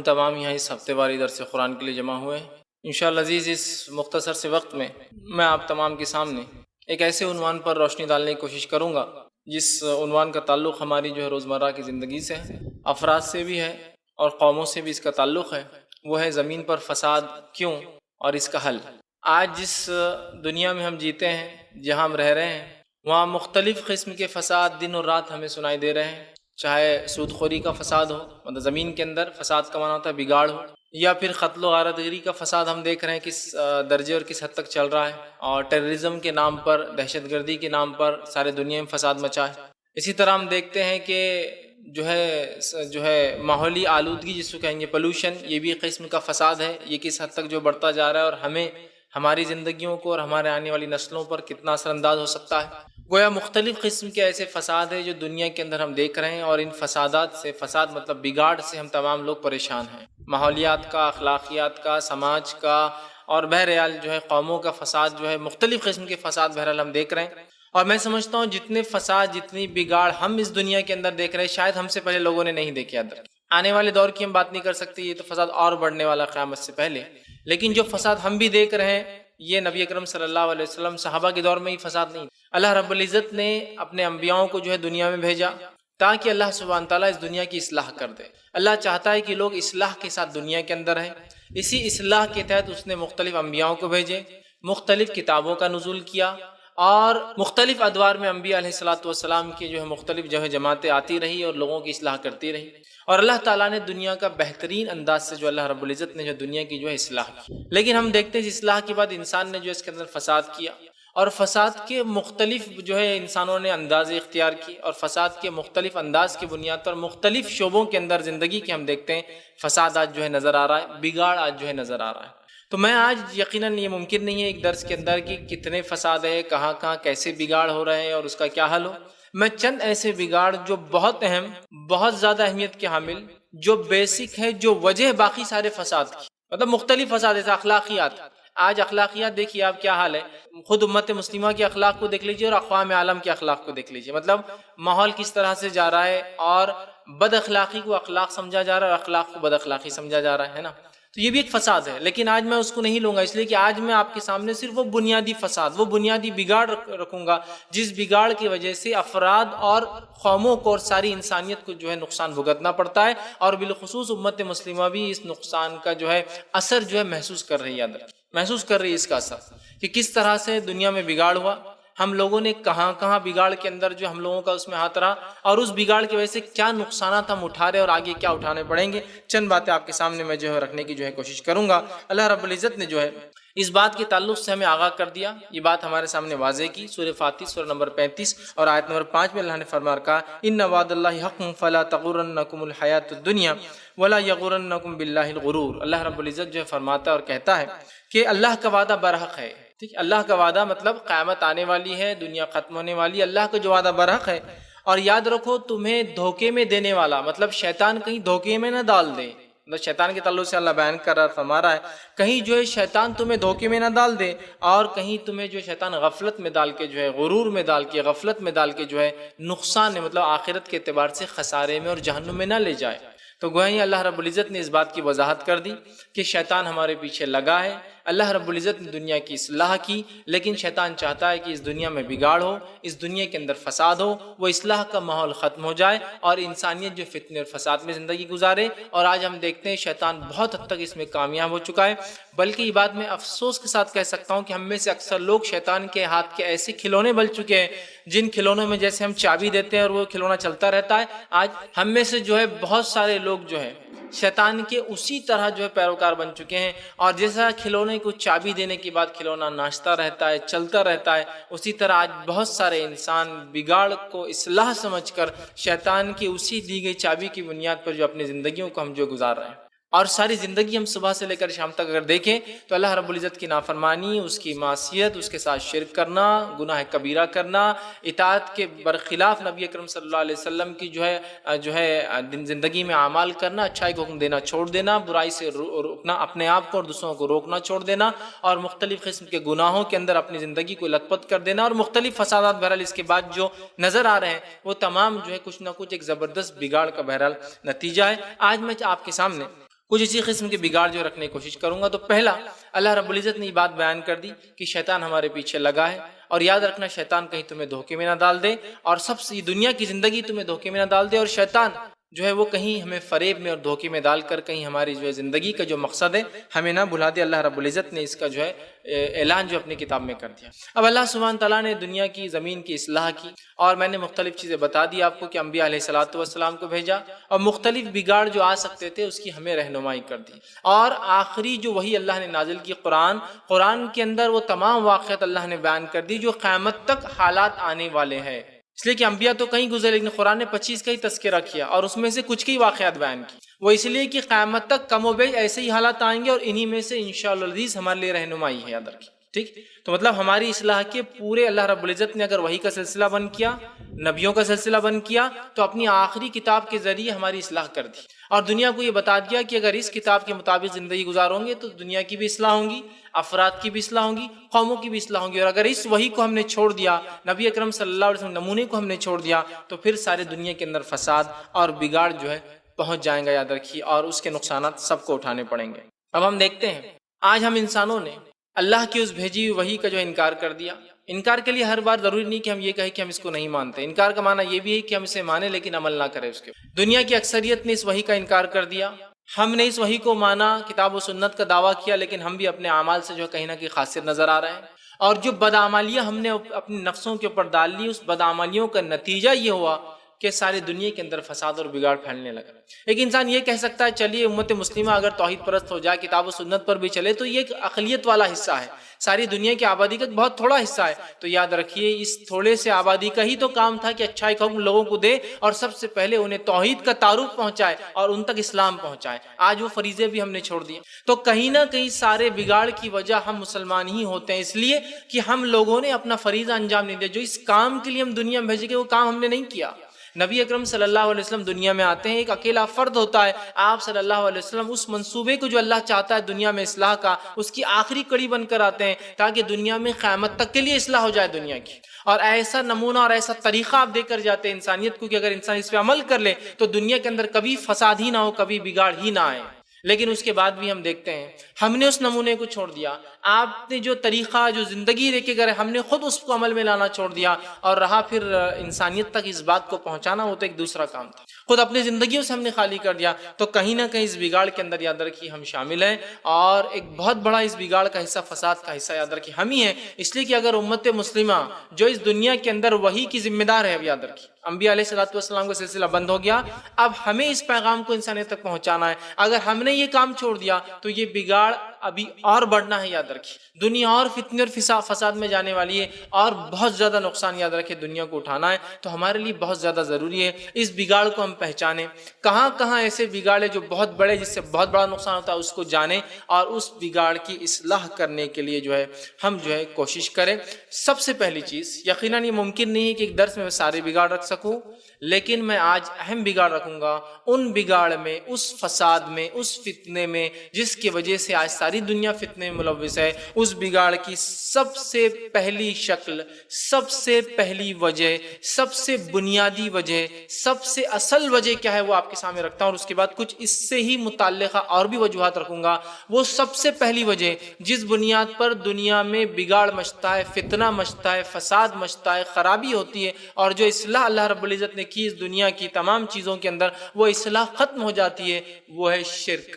تمام یہاں اس ہفتے واری درس قرآن کے لیے جمع ہوئے ہیں۔ انشاءاللہ عزیز اس مختصر سے وقت میں میں آپ تمام کے سامنے ایک ایسے عنوان پر روشنی ڈالنے کی کوشش کروں گا جس عنوان کا تعلق ہماری روزمرہ کی زندگی سے ہے، افراد سے بھی ہے اور قوموں سے بھی اس کا تعلق ہے۔ وہ ہے زمین پر فساد کیوں اور اس کا حل۔ آج جس دنیا میں ہم جیتے ہیں، جہاں ہم رہ رہے ہیں، وہاں مختلف قسم کے فساد دن اور رات ہمیں سنائی دے رہے ہیں، چاہے سود خوری کا فساد ہو، مطلب زمین کے اندر فساد کا معنی ہوتا ہے بگاڑ ہو، یا پھر قتل و غارت گری کا فساد ہم دیکھ رہے ہیں کس درجے اور کس حد تک چل رہا ہے، اور ٹیررزم کے نام پر، دہشت گردی کے نام پر سارے دنیا میں فساد مچا ہے۔ اسی طرح ہم دیکھتے ہیں کہ جو ہے ماحولی آلودگی جس کو کہیں گے پولوشن، یہ بھی ایک قسم کا فساد ہے۔ یہ کس حد تک جو بڑھتا جا رہا ہے اور ہمیں ہماری زندگیوں کو اور ہمارے آنے والی نسلوں پر کتنا اثر انداز ہو سکتا ہے۔ گویا مختلف قسم کے ایسے فساد ہیں جو دنیا کے اندر ہم دیکھ رہے ہیں، اور ان فسادات سے، فساد مطلب بگاڑ سے، ہم تمام لوگ پریشان ہیں۔ ماحولیات کا، اخلاقیات کا، سماج کا، اور بہرحال قوموں کا فساد مختلف قسم کے فساد بہرحال ہم دیکھ رہے ہیں۔ اور میں سمجھتا ہوں جتنے فساد، جتنی بگاڑ ہم اس دنیا کے اندر دیکھ رہے ہیں، شاید ہم سے پہلے لوگوں نے نہیں دیکھے ادھر۔ آنے والے دور کی ہم بات نہیں کر سکتے، یہ تو فساد اور بڑھنے والا قیامت سے پہلے، لیکن جو فساد ہم بھی دیکھ رہے ہیں، یہ نبی اکرم صلی اللہ علیہ وسلم صحابہ کے دور میں ہی فساد نہیں۔ اللہ رب العزت نے اپنے انبیاؤں کو دنیا میں بھیجا تاکہ اللہ سبحانہ تعالیٰ اس دنیا کی اصلاح کر دے۔ اللہ چاہتا ہے کہ لوگ اصلاح کے ساتھ دنیا کے اندر ہیں۔ اسی اصلاح کے تحت اس نے مختلف انبیاؤں کو بھیجے، مختلف کتابوں کا نزول کیا، اور مختلف ادوار میں انبیاء علیہ السلام کی مختلف جماعتیں آتی رہی اور لوگوں کی اصلاح کرتی رہی۔ اور اللہ تعالیٰ نے دنیا کا بہترین انداز سے اللہ رب العزت نے دنیا کی اصلاح کی۔ لیکن ہم دیکھتے ہیں اس اصلاح کے بعد انسان نے اس کے اندر فساد کیا، اور فساد کے مختلف انسانوں نے انداز اختیار کی، اور فساد کے مختلف انداز کی بنیاد پر مختلف شعبوں کے اندر زندگی کے ہم دیکھتے ہیں فساد آج نظر آ رہا ہے، بگاڑ آج نظر آ رہا ہے۔ تو میں آج یقیناً یہ ممکن نہیں ہے ایک درس کے اندر کہ کتنے فساد ہے، کہاں کہاں کیسے بگاڑ ہو رہے ہیں اور اس کا کیا حل ہو۔ میں چند ایسے بگاڑ جو بہت اہم، بہت زیادہ اہمیت کے حامل، جو بیسک ہے، جو وجہ باقی سارے فساد کی، مطلب مختلف فساد ہے۔ اخلاقیات، آج اخلاقیات دیکھیے آپ کیا حال ہے، خود امت مسلمہ کے اخلاق کو دیکھ لیجئے اور اقوام عالم کے اخلاق کو دیکھ لیجئے، مطلب ماحول کس طرح سے جا رہا ہے، اور بد اخلاقی کو اخلاق سمجھا جا رہا ہے اور اخلاق کو بد اخلاقی سمجھا جا رہا ہے نا۔ تو یہ بھی ایک فساد ہے، لیکن آج میں اس کو نہیں لوں گا، اس لیے کہ آج میں آپ کے سامنے صرف وہ بنیادی فساد، وہ بنیادی بگاڑ رکھوں گا جس بگاڑ کی وجہ سے افراد اور قوموں کو اور ساری انسانیت کو نقصان بھگتنا پڑتا ہے، اور بالخصوص امت مسلمہ بھی اس نقصان کا اثر محسوس کر رہی ہے، محسوس کر رہی ہے اس کا اثر، کہ کس طرح سے دنیا میں بگاڑ ہوا، ہم لوگوں نے کہاں کہاں بگاڑ کے اندر ہم لوگوں کا اس میں ہاتھ رہا، اور اس بگاڑ کی وجہ سے کیا نقصانات ہم اٹھا رہے اور آگے کیا اٹھانے پڑیں گے۔ چند باتیں آپ کے سامنے میں رکھنے کی کوشش کروں گا۔ اللہ رب العزت نے اس بات کے تعلق سے ہمیں آگاہ کر دیا، یہ بات ہمارے سامنے واضح کی، سورہ فاتر سورہ نمبر 35 اور آیت نمبر 5 میں اللہ نے فرما رکھا، ان وعد اللہ حق فلا تغرنکم الحیات الدنیا ولا یغرنکم باللہ الغرور۔ اللہ رب العزت فرماتا ہے اور کہتا ہے کہ اللہ کا وعدہ برحق ہے۔ ٹھیک، اللہ کا وعدہ مطلب قیامت آنے والی ہے، دنیا ختم ہونے والی ہے، اللہ کا جو وعدہ برحق ہے۔ اور یاد رکھو تمہیں دھوکے میں دینے والا، مطلب شیطان کہیں دھوکے میں نہ ڈال دے، مطلب شیطان کے تعلق سے اللہ بیان کر رہا، فرما رہا ہے کہیں شیطان تمہیں دھوکے میں نہ ڈال دے، اور کہیں تمہیں شیطان غفلت میں ڈال کے غرور میں ڈال کے، غفلت میں ڈال کے نقصان ہے، مطلب آخرت کے اعتبار سے خسارے میں اور جہنم میں نہ لے جائے۔ تو گویا اللہ رب العزت نے اس بات کی وضاحت کر دی کہ شیطان ہمارے پیچھے لگا ہے۔ اللہ رب العزت نے دنیا کی اصلاح کی، لیکن شیطان چاہتا ہے کہ اس دنیا میں بگاڑ ہو، اس دنیا کے اندر فساد ہو، وہ اصلاح کا ماحول ختم ہو جائے اور انسانیت فتنے اور فساد میں زندگی گزارے۔ اور آج ہم دیکھتے ہیں شیطان بہت حد تک اس میں کامیاب ہو چکا ہے، بلکہ یہ بات میں افسوس کے ساتھ کہہ سکتا ہوں کہ ہم میں سے اکثر لوگ شیطان کے ہاتھ کے ایسے کھلونے بن چکے ہیں جن کھلونوں میں جیسے ہم چابی دیتے ہیں اور وہ کھلونا چلتا رہتا ہے، آج ہم میں سے بہت سارے لوگ شیطان کے اسی طرح پیروکار بن چکے ہیں، اور جیسا کھلونے کو چابی دینے کے بعد کھلونا ناچتا رہتا ہے، چلتا رہتا ہے، اسی طرح آج بہت سارے انسان بگاڑ کو اصلاح سمجھ کر شیطان کی اسی دی گئی چابی کی بنیاد پر اپنی زندگیوں کو ہم گزار رہے ہیں۔ اور ساری زندگی ہم صبح سے لے کر شام تک اگر دیکھیں تو اللہ رب العزت کی نافرمانی، اس کی معصیت، اس کے ساتھ شرک کرنا، گناہ کبیرہ کرنا، اطاعت کے برخلاف نبی اکرم صلی اللہ علیہ وسلم کی زندگی میں اعمال کرنا، اچھائی کو حکم دینا چھوڑ دینا، برائی سے روکنا اپنے آپ کو اور دوسروں کو روکنا چھوڑ دینا، اور مختلف قسم کے گناہوں کے اندر اپنی زندگی کو لت پت کر دینا، اور مختلف فسادات بہرحال اس کے بعد نظر آ رہے ہیں وہ تمام کچھ نہ کچھ ایک زبردست بگاڑ کا بہرحال نتیجہ ہے۔ آج میں آپ کے سامنے کچھ اسی قسم کے بگاڑ جو رکھنے کی کوشش کروں گا۔ تو پہلا، اللہ رب العزت نے یہ بات بیان کر دی کہ شیطان ہمارے پیچھے لگا ہے، اور یاد رکھنا شیطان کہیں تمہیں دھوکے میں نہ ڈال دے، اور سب سے دنیا کی زندگی تمہیں دھوکے میں نہ ڈال دے، اور شیطان جو ہے وہ کہیں ہمیں فریب میں اور دھوکے میں ڈال کر کہیں ہماری جو ہے زندگی کا جو مقصد ہے ہمیں نہ بھلا دے۔ اللہ رب العزت نے اس کا جو ہے اعلان جو اپنی کتاب میں کر دیا۔ اب اللہ سبحانہ تعالیٰ نے دنیا کی زمین کی اصلاح کی، اور میں نے مختلف چیزیں بتا دی آپ کو کہ انبیاء علیہ الصلوۃ والسلام کو بھیجا، اور مختلف بگاڑ جو آ سکتے تھے اس کی ہمیں رہنمائی کر دی، اور آخری جو وہی اللہ نے نازل کی قرآن کے اندر وہ تمام واقعات اللہ نے بیان کر دی جو قیامت تک حالات آنے والے ہیں۔ اس لیے کہ انبیاء تو کہیں گزرے، لیکن قرآن نے 25 کا ہی تذکرہ کیا، اور اس میں سے کچھ کے ہی واقعات بیان کی۔ وہ اس لیے کہ قیامت تک کم و بیش ایسے ہی حالات آئیں گے، اور انہی میں سے انشاءاللہ العزیز ہمارے لیے رہنمائی ہے، یاد رکھیے۔ ٹھیک، تو مطلب ہماری اصلاح کے پورے اللہ رب العزت نے اگر وحی کا سلسلہ بند کیا، نبیوں کا سلسلہ بند کیا، تو اپنی آخری کتاب کے ذریعے ہماری اصلاح کر دی، اور دنیا کو یہ بتا دیا کہ اگر اس کتاب کے مطابق زندگی گزاروں گے تو دنیا کی بھی اصلاح ہوں گی، افراد کی بھی اصلاح ہوں گی، قوموں کی بھی اصلاح ہوں گی، اور اگر اس وحی کو ہم نے چھوڑ دیا، نبی اکرم صلی اللہ علیہ وسلم نمونے کو ہم نے چھوڑ دیا، تو پھر سارے دنیا کے اندر فساد اور بگاڑ جو ہے پہنچ جائیں گا، یاد رکھیے، اور اس کے نقصانات سب کو اٹھانے پڑیں گے۔ اب ہم دیکھتے ہیں آج ہم انسانوں نے اللہ کی اس بھیجی ہوئی وحی کا جو انکار کر دیا۔ انکار کے لیے ہر بار ضروری نہیں کہ ہم یہ کہیں کہ ہم اس کو نہیں مانتے، انکار کا معنی یہ بھی ہے کہ ہم اسے مانیں لیکن عمل نہ کریں اس کے۔ دنیا کی اکثریت نے اس وحی کا انکار کر دیا، ہم نے اس وحی کو مانا، کتاب و سنت کا دعویٰ کیا، لیکن ہم بھی اپنے اعمال سے جو کہیں نہ کہیں خاسر نظر آ رہے ہیں، اور جو بدعمالیاں ہم نے اپنے نفسوں کے اوپر ڈال لی، اس بدعمالیوں کا نتیجہ یہ ہوا کہ سارے دنیا کے اندر فساد اور بگاڑ پھیلنے لگا۔ ایک انسان یہ کہہ سکتا ہے چلیے امت مسلمہ اگر توحید پرست ہو جائے، کتاب و سنت پر بھی چلے، تو یہ ایک اقلیت والا حصہ ہے، ساری دنیا کی آبادی کا بہت تھوڑا حصہ ہے۔ تو یاد رکھیے اس تھوڑے سے آبادی کا ہی تو کام تھا کہ اچھائی کا حکم لوگوں کو دے، اور سب سے پہلے انہیں توحید کا تعارف پہنچائے اور ان تک اسلام پہنچائے۔ آج وہ فریضے بھی ہم نے چھوڑ دیے، تو کہیں نہ کہیں سارے بگاڑ کی وجہ ہم مسلمان ہی ہوتے ہیں، اس لیے کہ ہم لوگوں نے اپنا فریضہ انجام نہیں دیا، جو اس کام کے لیے ہم دنیا میں بھیجے گئے وہ کام ہم نے نہیں کیا۔ نبی اکرم صلی اللہ علیہ وسلم دنیا میں آتے ہیں، ایک اکیلا فرد ہوتا ہے، آپ صلی اللہ علیہ وسلم اس منصوبے کو جو اللہ چاہتا ہے دنیا میں اصلاح کا، اس کی آخری کڑی بن کر آتے ہیں، تاکہ دنیا میں قیامت تک کے لیے اصلاح ہو جائے دنیا کی۔ اور ایسا نمونہ اور ایسا طریقہ آپ دے کر جاتے ہیں انسانیت کو کہ اگر انسان اس پہ عمل کر لے تو دنیا کے اندر کبھی فساد ہی نہ ہو، کبھی بگاڑ ہی نہ آئے۔ لیکن اس کے بعد بھی ہم دیکھتے ہیں ہم نے اس نمونے کو چھوڑ دیا، آپ نے جو طریقہ جو زندگی لے کے گئے ہم نے خود اس کو عمل میں لانا چھوڑ دیا، اور رہا پھر انسانیت تک اس بات کو پہنچانا، وہ تو ایک دوسرا کام تھا، خود اپنی زندگیوں سے ہم نے خالی کر دیا۔ تو کہیں نہ کہیں اس بگاڑ کے اندر یاد رکھیے ہم شامل ہیں، اور ایک بہت بڑا اس بگاڑ کا حصہ، فساد کا حصہ یاد رکھیے ہم ہی ہیں، اس لیے کہ اگر امت مسلمہ جو اس دنیا کے اندر وحی کی ذمہ دار ہے، اب یاد رکھیے انبیاء علیہ الصلوۃ والسلام کا سلسلہ بند ہو گیا، اب ہمیں اس پیغام کو انسانیت تک پہنچانا ہے۔ اگر ہم نے یہ کام چھوڑ دیا تو یہ بگاڑ ابھی اور بڑھنا ہے، یاد رکھیے دنیا اور فتنے اور فساد میں جانے والی ہے، اور بہت زیادہ نقصان یاد رکھے دنیا کو اٹھانا ہے۔ تو ہمارے لیے بہت زیادہ ضروری ہے اس بگاڑ کو ہم پہچانیں، کہاں کہاں ایسے بگاڑ ہے جو بہت بڑے، جس سے بہت بڑا نقصان ہوتا ہے، اس کو جانیں، اور اس بگاڑ کی اصلاح کرنے کے لیے جو ہے ہم جو ہے کوشش کریں۔ سب سے پہلی چیز، یقیناً یہ ممکن نہیں ہے کہ ایک درس میں سارے بگاڑ رکھ سکوں، لیکن میں آج اہم بگاڑ رکھوں گا، ان بگاڑ میں، اس فساد میں، اس فتنے میں جس کی وجہ سے آج ساری دنیا فتنے میں ملوث ہے، اس بگاڑ کی سب سے پہلی شکل، سب سے پہلی وجہ، سب سے بنیادی وجہ، سب سے اصل وجہ کیا ہے وہ آپ کے سامنے رکھتا ہوں، اور اس کے بعد کچھ اس سے ہی متعلقہ اور بھی وجوہات رکھوں گا۔ وہ سب سے پہلی وجہ جس بنیاد پر دنیا میں بگاڑ مچتا ہے، فتنہ مچتا ہے، فساد مچتا ہے، خرابی ہوتی ہے، اور جو اصلاح اللہ رب العزت نے کی اس دنیا کی تمام چیزوں کے اندر وہ اصلاح ختم ہو جاتی ہے، وہ ہے شرک۔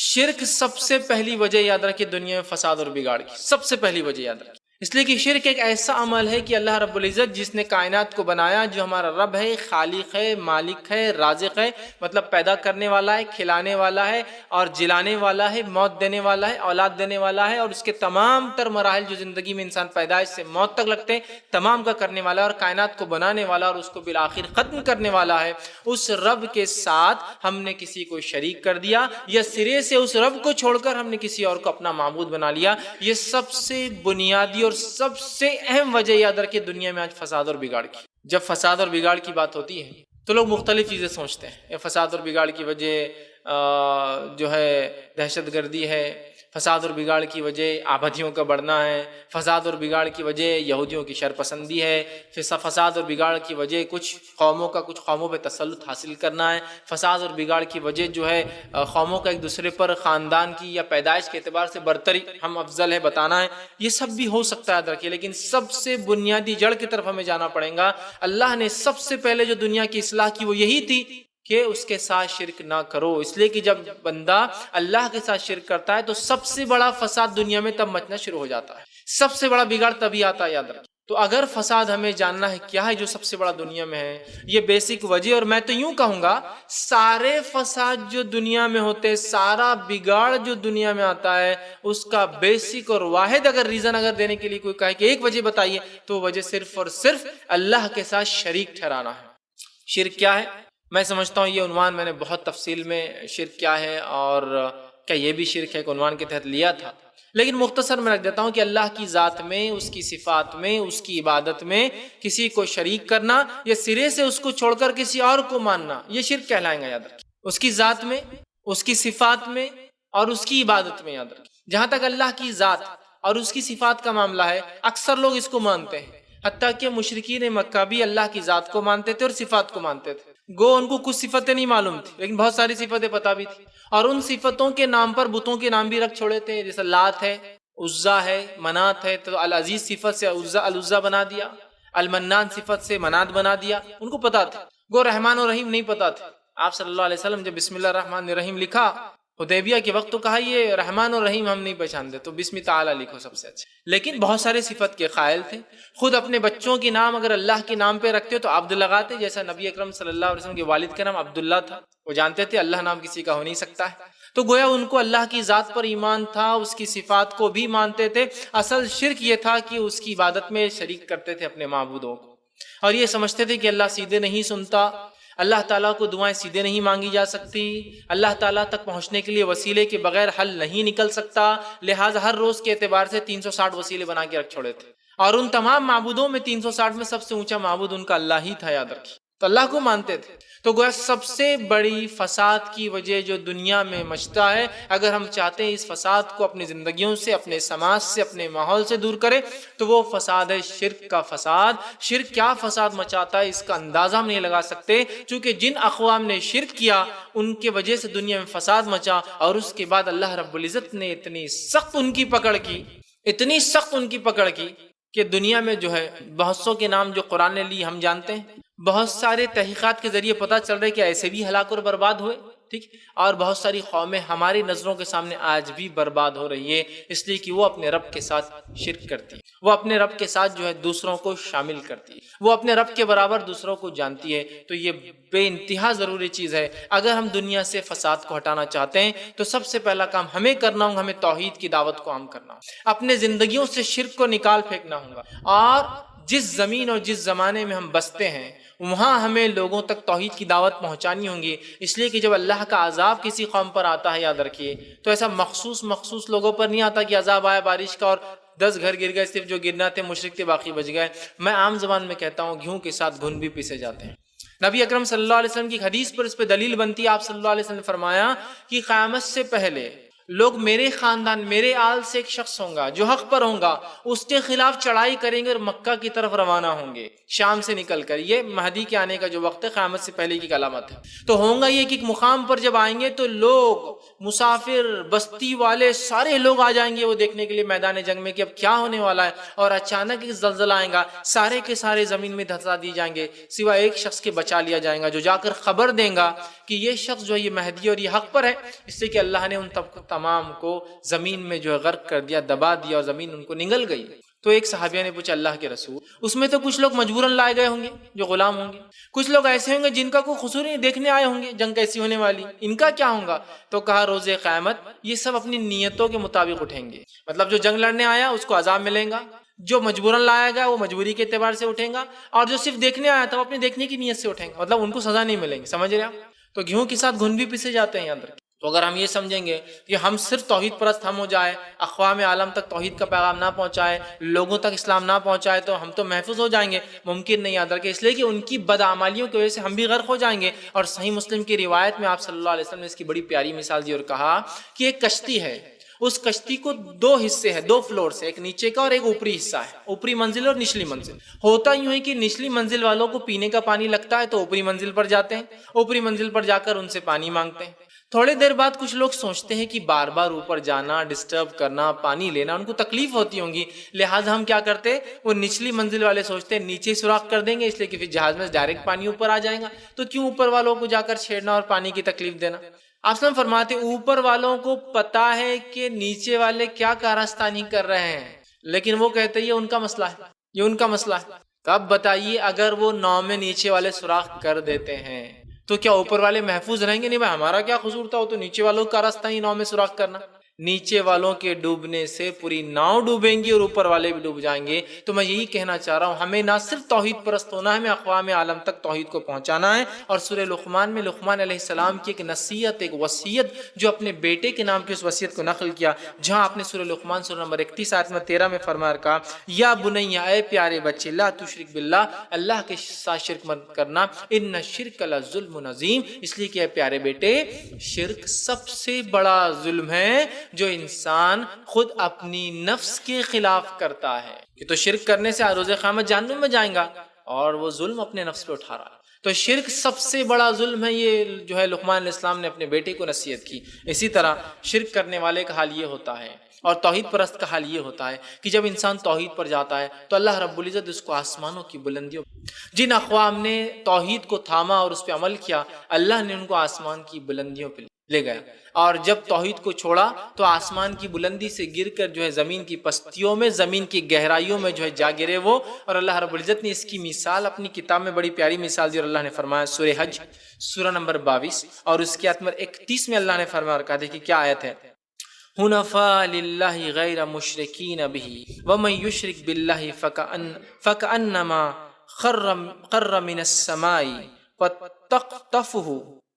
شرک سب سے پہلی وجہ یاد رکھے دنیا میں فساد اور بگاڑ کی، سب سے پہلی وجہ یاد رکھے، اس لیے کہ شرک ایک ایسا عمل ہے کہ اللہ رب العزت جس نے کائنات کو بنایا، جو ہمارا رب ہے، خالق ہے، مالک ہے، رازق ہے، مطلب پیدا کرنے والا ہے، کھلانے والا ہے اور جلانے والا ہے، موت دینے والا ہے، اولاد دینے والا ہے، اور اس کے تمام تر مراحل جو زندگی میں انسان پیدائش سے موت تک لگتے ہیں تمام کا کرنے والا ہے، اور کائنات کو بنانے والا اور اس کو بالآخر ختم کرنے والا ہے۔ اس رب کے ساتھ ہم نے کسی کو شریک کر دیا، یا سرے سے اس رب کو چھوڑ کر ہم نے کسی اور کو اپنا معبود بنا لیا۔ یہ سب سے بنیادی اور سب سے اہم وجہ یاد رکھے دنیا میں آج فساد اور بگاڑ کی۔ جب فساد اور بگاڑ کی بات ہوتی ہے تو لوگ مختلف چیزیں سوچتے ہیں، فساد اور بگاڑ کی وجہ جو ہے دہشت گردی ہے، فساد اور بگاڑ کی وجہ آبادیوں کا بڑھنا ہے، فساد اور بگاڑ کی وجہ یہودیوں کی شرپسندی ہے، فساد اور بگاڑ کی وجہ کچھ قوموں پہ تسلط حاصل کرنا ہے، فساد اور بگاڑ کی وجہ جو ہے قوموں کا ایک دوسرے پر خاندان کی یا پیدائش کے اعتبار سے برتری، ہم افضل ہے بتانا ہے، یہ سب بھی ہو سکتا ہے یاد رکھیے، لیکن سب سے بنیادی جڑ کی طرف ہمیں جانا پڑے گا۔ اللہ نے سب سے پہلے جو دنیا کی اصلاح کی وہ یہی تھی کہ اس کے ساتھ شرک نہ کرو، اس لیے کہ جب بندہ اللہ کے ساتھ شرک کرتا ہے تو سب سے بڑا فساد دنیا میں تب مچنا شروع ہو جاتا ہے، سب سے بڑا بگاڑ تبھی آتا ہے، یاد رکھیں۔ تو اگر فساد ہمیں جاننا ہے کیا ہے جو سب سے بڑا دنیا میں ہے، یہ بیسک وجہ، اور میں تو یوں کہوں گا سارے فساد جو دنیا میں ہوتے، سارا بگاڑ جو دنیا میں آتا ہے، اس کا بیسک اور واحد اگر ریزن اگر دینے کے لیے کوئی کہے کہ ایک وجہ بتائیے، تو وجہ صرف اور صرف اللہ کے ساتھ شریک ٹھہرانا ہے۔ شرک کیا ہے؟ میں سمجھتا ہوں یہ عنوان میں نے بہت تفصیل میں شرک کیا ہے اور کیا یہ بھی شرک ہے کہ عنوان کے تحت لیا تھا، لیکن مختصر میں رکھ دیتا ہوں کہ اللہ کی ذات میں، اس کی صفات میں، اس کی عبادت میں کسی کو شریک کرنا یا سرے سے اس کو چھوڑ کر کسی اور کو ماننا، یہ شرک کہلائیں گا، یاد رکھیں۔ اس کی ذات میں، اس کی صفات میں اور اس کی عبادت میں، یاد رکھیں۔ جہاں تک اللہ کی ذات اور اس کی صفات کا معاملہ ہے، اکثر لوگ اس کو مانتے ہیں، حتیٰ کہ مشرکین مکہ بھی اللہ کی ذات کو مانتے تھے اور صفات کو مانتے تھے، گو ان کو کچھ صفتیں نہیں معلوم تھی لیکن بہت ساری صفتیں پتہ بھی تھی، اور ان صفتوں کے نام پر بتوں کے نام بھی رکھ چھوڑے تھے، جیسے لات ہے، عزا ہے، منات ہے، تو العزیز صفت سے العزا بنا دیا، المنان صفت سے منات بنا دیا، ان کو پتا تھا۔ گو رحمان و رحیم نہیں پتا تھے۔ آپ صلی اللہ علیہ وسلم جب بسم اللہ الرحمن الرحیم لکھا حدیبیہ کے وقت تو کہا یہ رحمان و رحیم ہم نہیں پہچانتے، تو بسم تعالی لکھو سب سے اچھا، لیکن بہت سارے صفت کے قائل تھے۔ خود اپنے بچوں کے نام اگر اللہ کے نام پہ رکھتے تو عبد لگاتے، جیسا نبی اکرم صلی اللہ علیہ وسلم کے والد کا نام عبداللہ تھا، وہ جانتے تھے اللہ نام کسی کا ہو نہیں سکتا ہے، تو گویا ان کو اللہ کی ذات پر ایمان تھا، اس کی صفات کو بھی مانتے تھے۔ اصل شرک یہ تھا کہ اس کی عبادت میں شریک کرتے تھے اپنے معبودوں کو، اور یہ سمجھتے تھے کہ اللہ سیدھے نہیں سنتا، اللہ تعالیٰ کو دعائیں سیدھے نہیں مانگی جا سکتی، اللہ تعالیٰ تک پہنچنے کے لیے وسیلے کے بغیر حل نہیں نکل سکتا، لہٰذا ہر روز کے اعتبار سے 360 وسیلے بنا کے رکھ چھوڑے تھے، اور ان تمام معبودوں میں 360 میں سب سے اونچا معبود ان کا اللہ ہی تھا، یاد رکھیے، تو اللہ کو مانتے تھے۔ تو گویا سب سے بڑی فساد کی وجہ جو دنیا میں مچتا ہے، اگر ہم چاہتے ہیں اس فساد کو اپنی زندگیوں سے، اپنے سماج سے، اپنے ماحول سے دور کریں، تو وہ فساد ہے شرک کا فساد۔ شرک کیا فساد مچاتا ہے اس کا اندازہ ہم نہیں لگا سکتے، چونکہ جن اقوام نے شرک کیا ان کے وجہ سے دنیا میں فساد مچا، اور اس کے بعد اللہ رب العزت نے اتنی سخت ان کی پکڑ کی، اتنی سخت ان کی پکڑ کی کہ دنیا میں جو ہے بہت سو کے نام جو قرآن نے لی ہم جانتے ہیں، بہت سارے تحقیقات کے ذریعے پتہ چل رہا ہے کہ ایسے بھی ہلاک اور برباد ہوئے، ٹھیک، اور بہت ساری قومیں ہماری نظروں کے سامنے آج بھی برباد ہو رہی ہے، اس لیے کہ وہ اپنے رب کے ساتھ شرک کرتی ہے، وہ اپنے رب کے ساتھ جو ہے دوسروں کو شامل کرتی ہے، وہ اپنے رب کے برابر دوسروں کو جانتی ہے۔ تو یہ بے انتہا ضروری چیز ہے۔ اگر ہم دنیا سے فساد کو ہٹانا چاہتے ہیں تو سب سے پہلا کام ہمیں کرنا ہوگا، ہمیں توحید کی دعوت کو عام کرنا ہوگا، اپنے زندگیوں سے شرک کو نکال پھینکنا ہوگا، اور جس زمین اور جس زمانے میں ہم بستے ہیں وہاں ہمیں لوگوں تک توحید کی دعوت پہنچانی ہوں گی، اس لیے کہ جب اللہ کا عذاب کسی قوم پر آتا ہے، یاد رکھیے، تو ایسا مخصوص لوگوں پر نہیں آتا کہ عذاب آیا بارش کا اور 10 گھر گر گئے، صرف جو گرنا تھے مشرک تھے باقی بچ گئے۔ میں عام زبان میں کہتا ہوں گھیوں کے ساتھ گھن بھی پیسے جاتے ہیں۔ نبی اکرم صلی اللہ علیہ وسلم کی حدیث پر اس پہ دلیل بنتی ہے، آپ صلی اللہ علیہ وسلم نے فرمایا کہ قیامت سے پہلے لوگ میرے خاندان، میرے آل سے ایک شخص ہوگا جو حق پر ہوگا، اس کے خلاف چڑھائی کریں گے اور مکہ کی طرف روانہ ہوں گے شام سے نکل کر۔ یہ مہدی کے آنے کا جو وقت ہے قیامت سے پہلے کی علامت ہے۔ تو ہوگا یہ کہ ایک مقام پر جب آئیں گے تو لوگ، مسافر، بستی والے، سارے لوگ آ جائیں گے وہ دیکھنے کے لیے میدان جنگ میں کہ اب کیا ہونے والا ہے، اور اچانک ایک زلزلہ آئے گا، سارے کے سارے زمین میں دھسا دیے جائیں گے، سوائے ایک شخص کے بچا لیا جائے گا جو جا کر خبر دیں گا کہ یہ شخص جو ہے یہ مہدی اور یہ حق پر ہے، اس سے کہ اللہ نے ان تمام کو زمین میں جو ہے غرق کر دیا، دبا دیا، اور زمین ان کو نگل گئی۔ تو ایک صحابیہ نے پوچھا اللہ کے رسول، اس میں تو کچھ لوگ مجبوراً لائے گئے ہوں گے جو غلام ہوں گے، کچھ لوگ ایسے ہوں گے جن کا کوئی قصور نہیں، دیکھنے آئے ہوں گے جنگ کیسی ہونے والی، ان کا کیا ہوگا؟ تو کہا روز قیامت یہ سب اپنی نیتوں کے مطابق اٹھیں گے، مطلب جو جنگ لڑنے آیا اس کو عذاب ملے گا، جو مجبوراً لایا گیا وہ مجبوری کے اعتبار سے اٹھیں گا، اور جو صرف دیکھنے آیا تھا وہ اپنے دیکھنے کی نیت سے اٹھیں گا، مطلب ان کو سزا نہیں ملے گی۔ سمجھ رہے آپ؟ تو گھیوں کے ساتھ گھن بھی پیسے جاتے ہیں، یاد رکھیں۔ تو اگر ہم یہ سمجھیں گے کہ ہم صرف توحید پرست ہم ہو جائے، اقوام عالم تک توحید کا پیغام نہ پہنچائے، لوگوں تک اسلام نہ پہنچائے تو ہم تو محفوظ ہو جائیں گے، ممکن نہیں، یاد رکھیں، اس لیے کہ ان کی بدعمالیوں کی وجہ سے ہم بھی غرق ہو جائیں گے۔ اور صحیح مسلم کی روایت میں آپ صلی اللہ علیہ وسلم نے اس کی بڑی پیاری مثال دی اور کہا کہ ایک کشتی ہے، اس کشتی کو دو حصے ہیں، دو فلور سے، ایک نیچے کا اور ایک اوپری حصہ ہے، اوپری منزل اور نچلی منزل۔ ہوتا یوں ہے کہ نچلی منزل والوں کو پینے کا پانی لگتا ہے تو اوپری منزل پر جاتے ہیں، اوپری منزل پر جا کر ان سے پانی مانگتے ہیں۔ تھوڑے دیر بعد کچھ لوگ سوچتے ہیں کہ بار بار اوپر جانا، ڈسٹرب کرنا، پانی لینا ان کو تکلیف ہوتی ہوں گی، لہٰذا ہم کیا کرتے، وہ نچلی منزل والے سوچتے ہیں نیچے سوراخ کر دیں گے، اس لیے کہ پھر جہاز میں ڈائریکٹ پانی اوپر آ جائے گا، تو کیوں اوپر والوں کو جا کر چھیڑنا اور پانی کی تکلیف دینا۔ آپ سلام فرماتے اوپر والوں کو پتا ہے کہ نیچے والے کیا کارستانی کر رہے ہیں، لیکن وہ کہتے ہیں یہ ان کا مسئلہ ہے، یہ ان کا مسئلہ ہے۔ تو اب بتائیے اگر وہ ناؤ میں نیچے والے سوراخ کر دیتے ہیں تو کیا اوپر والے محفوظ رہیں گے؟ نہیں بھائی ہمارا کیا قصور تھا، وہ تو نیچے والوں کا راستہ ہی ناؤ میں سوراخ کرنا۔ نیچے والوں کے ڈوبنے سے پوری ناؤ ڈوبیں گی اور اوپر والے بھی ڈوب جائیں گے۔ تو میں یہی کہنا چاہ رہا ہوں ہمیں نہ صرف توحید پرست ہونا ہے، ہمیں اقوام عالم تک توحید کو پہنچانا ہے۔ اور سورہ لقمان میں لقمان علیہ السلام کی ایک نصیحت، ایک وصیت جو اپنے بیٹے کے نام کی اس وصیت کو نقل کیا، جہاں آپ نے سورہ لقمان سورہ نمبر 31 آیت میں 13 میں فرمایا کہا یا بنیا، اے پیارے بچے، لا تشرک باللہ، اللہ کے ساتھ شرک مت کرنا، ان الشرک لظلم عظیم، اس لیے کہ اے پیارے بیٹے شرک سب سے بڑا ظلم ہے جو انسان خود اپنی نفس کے خلاف کرتا ہے، کہ تو شرک کرنے سے روز قیامت جہنم میں جائیں گا اور وہ ظلم اپنے نفس پہ اٹھا رہا ہے۔ تو شرک سب سے بڑا ظلم ہے، یہ جو ہے لقمان علیہ السلام نے اپنے بیٹے کو نصیحت کی۔ اسی طرح شرک کرنے والے کا حال یہ ہوتا ہے اور توحید پرست کا حال یہ ہوتا ہے کہ جب انسان توحید پر جاتا ہے تو اللہ رب العزت اس کو آسمانوں کی بلندیوں، جن اقوام نے توحید کو تھاما اور اس پہ عمل کیا، اللہ نے ان کو آسمان کی بلندیوں پہ لے گیا، اور جب توحید کو چھوڑا تو آسمان کی بلندی سے گر کر جو ہے زمین کی پستیوں میں، زمین کی گہرائیوں میں جو ہے جا گرے وہ۔ اور اللہ رب العزت نے اس کی مثال اپنی کتاب میں بڑی پیاری مثال دی، اور اللہ نے فرمایا سورہ حج سورہ نمبر 22 اور اس کی آیت نمبر 31 میں اللہ نے فرمایا، اور کہا دیکھیے کیا آیت ہے، حنفاء للہ غیر مشرکین بہ ومن یشرک باللہ فکأنما خر من السماء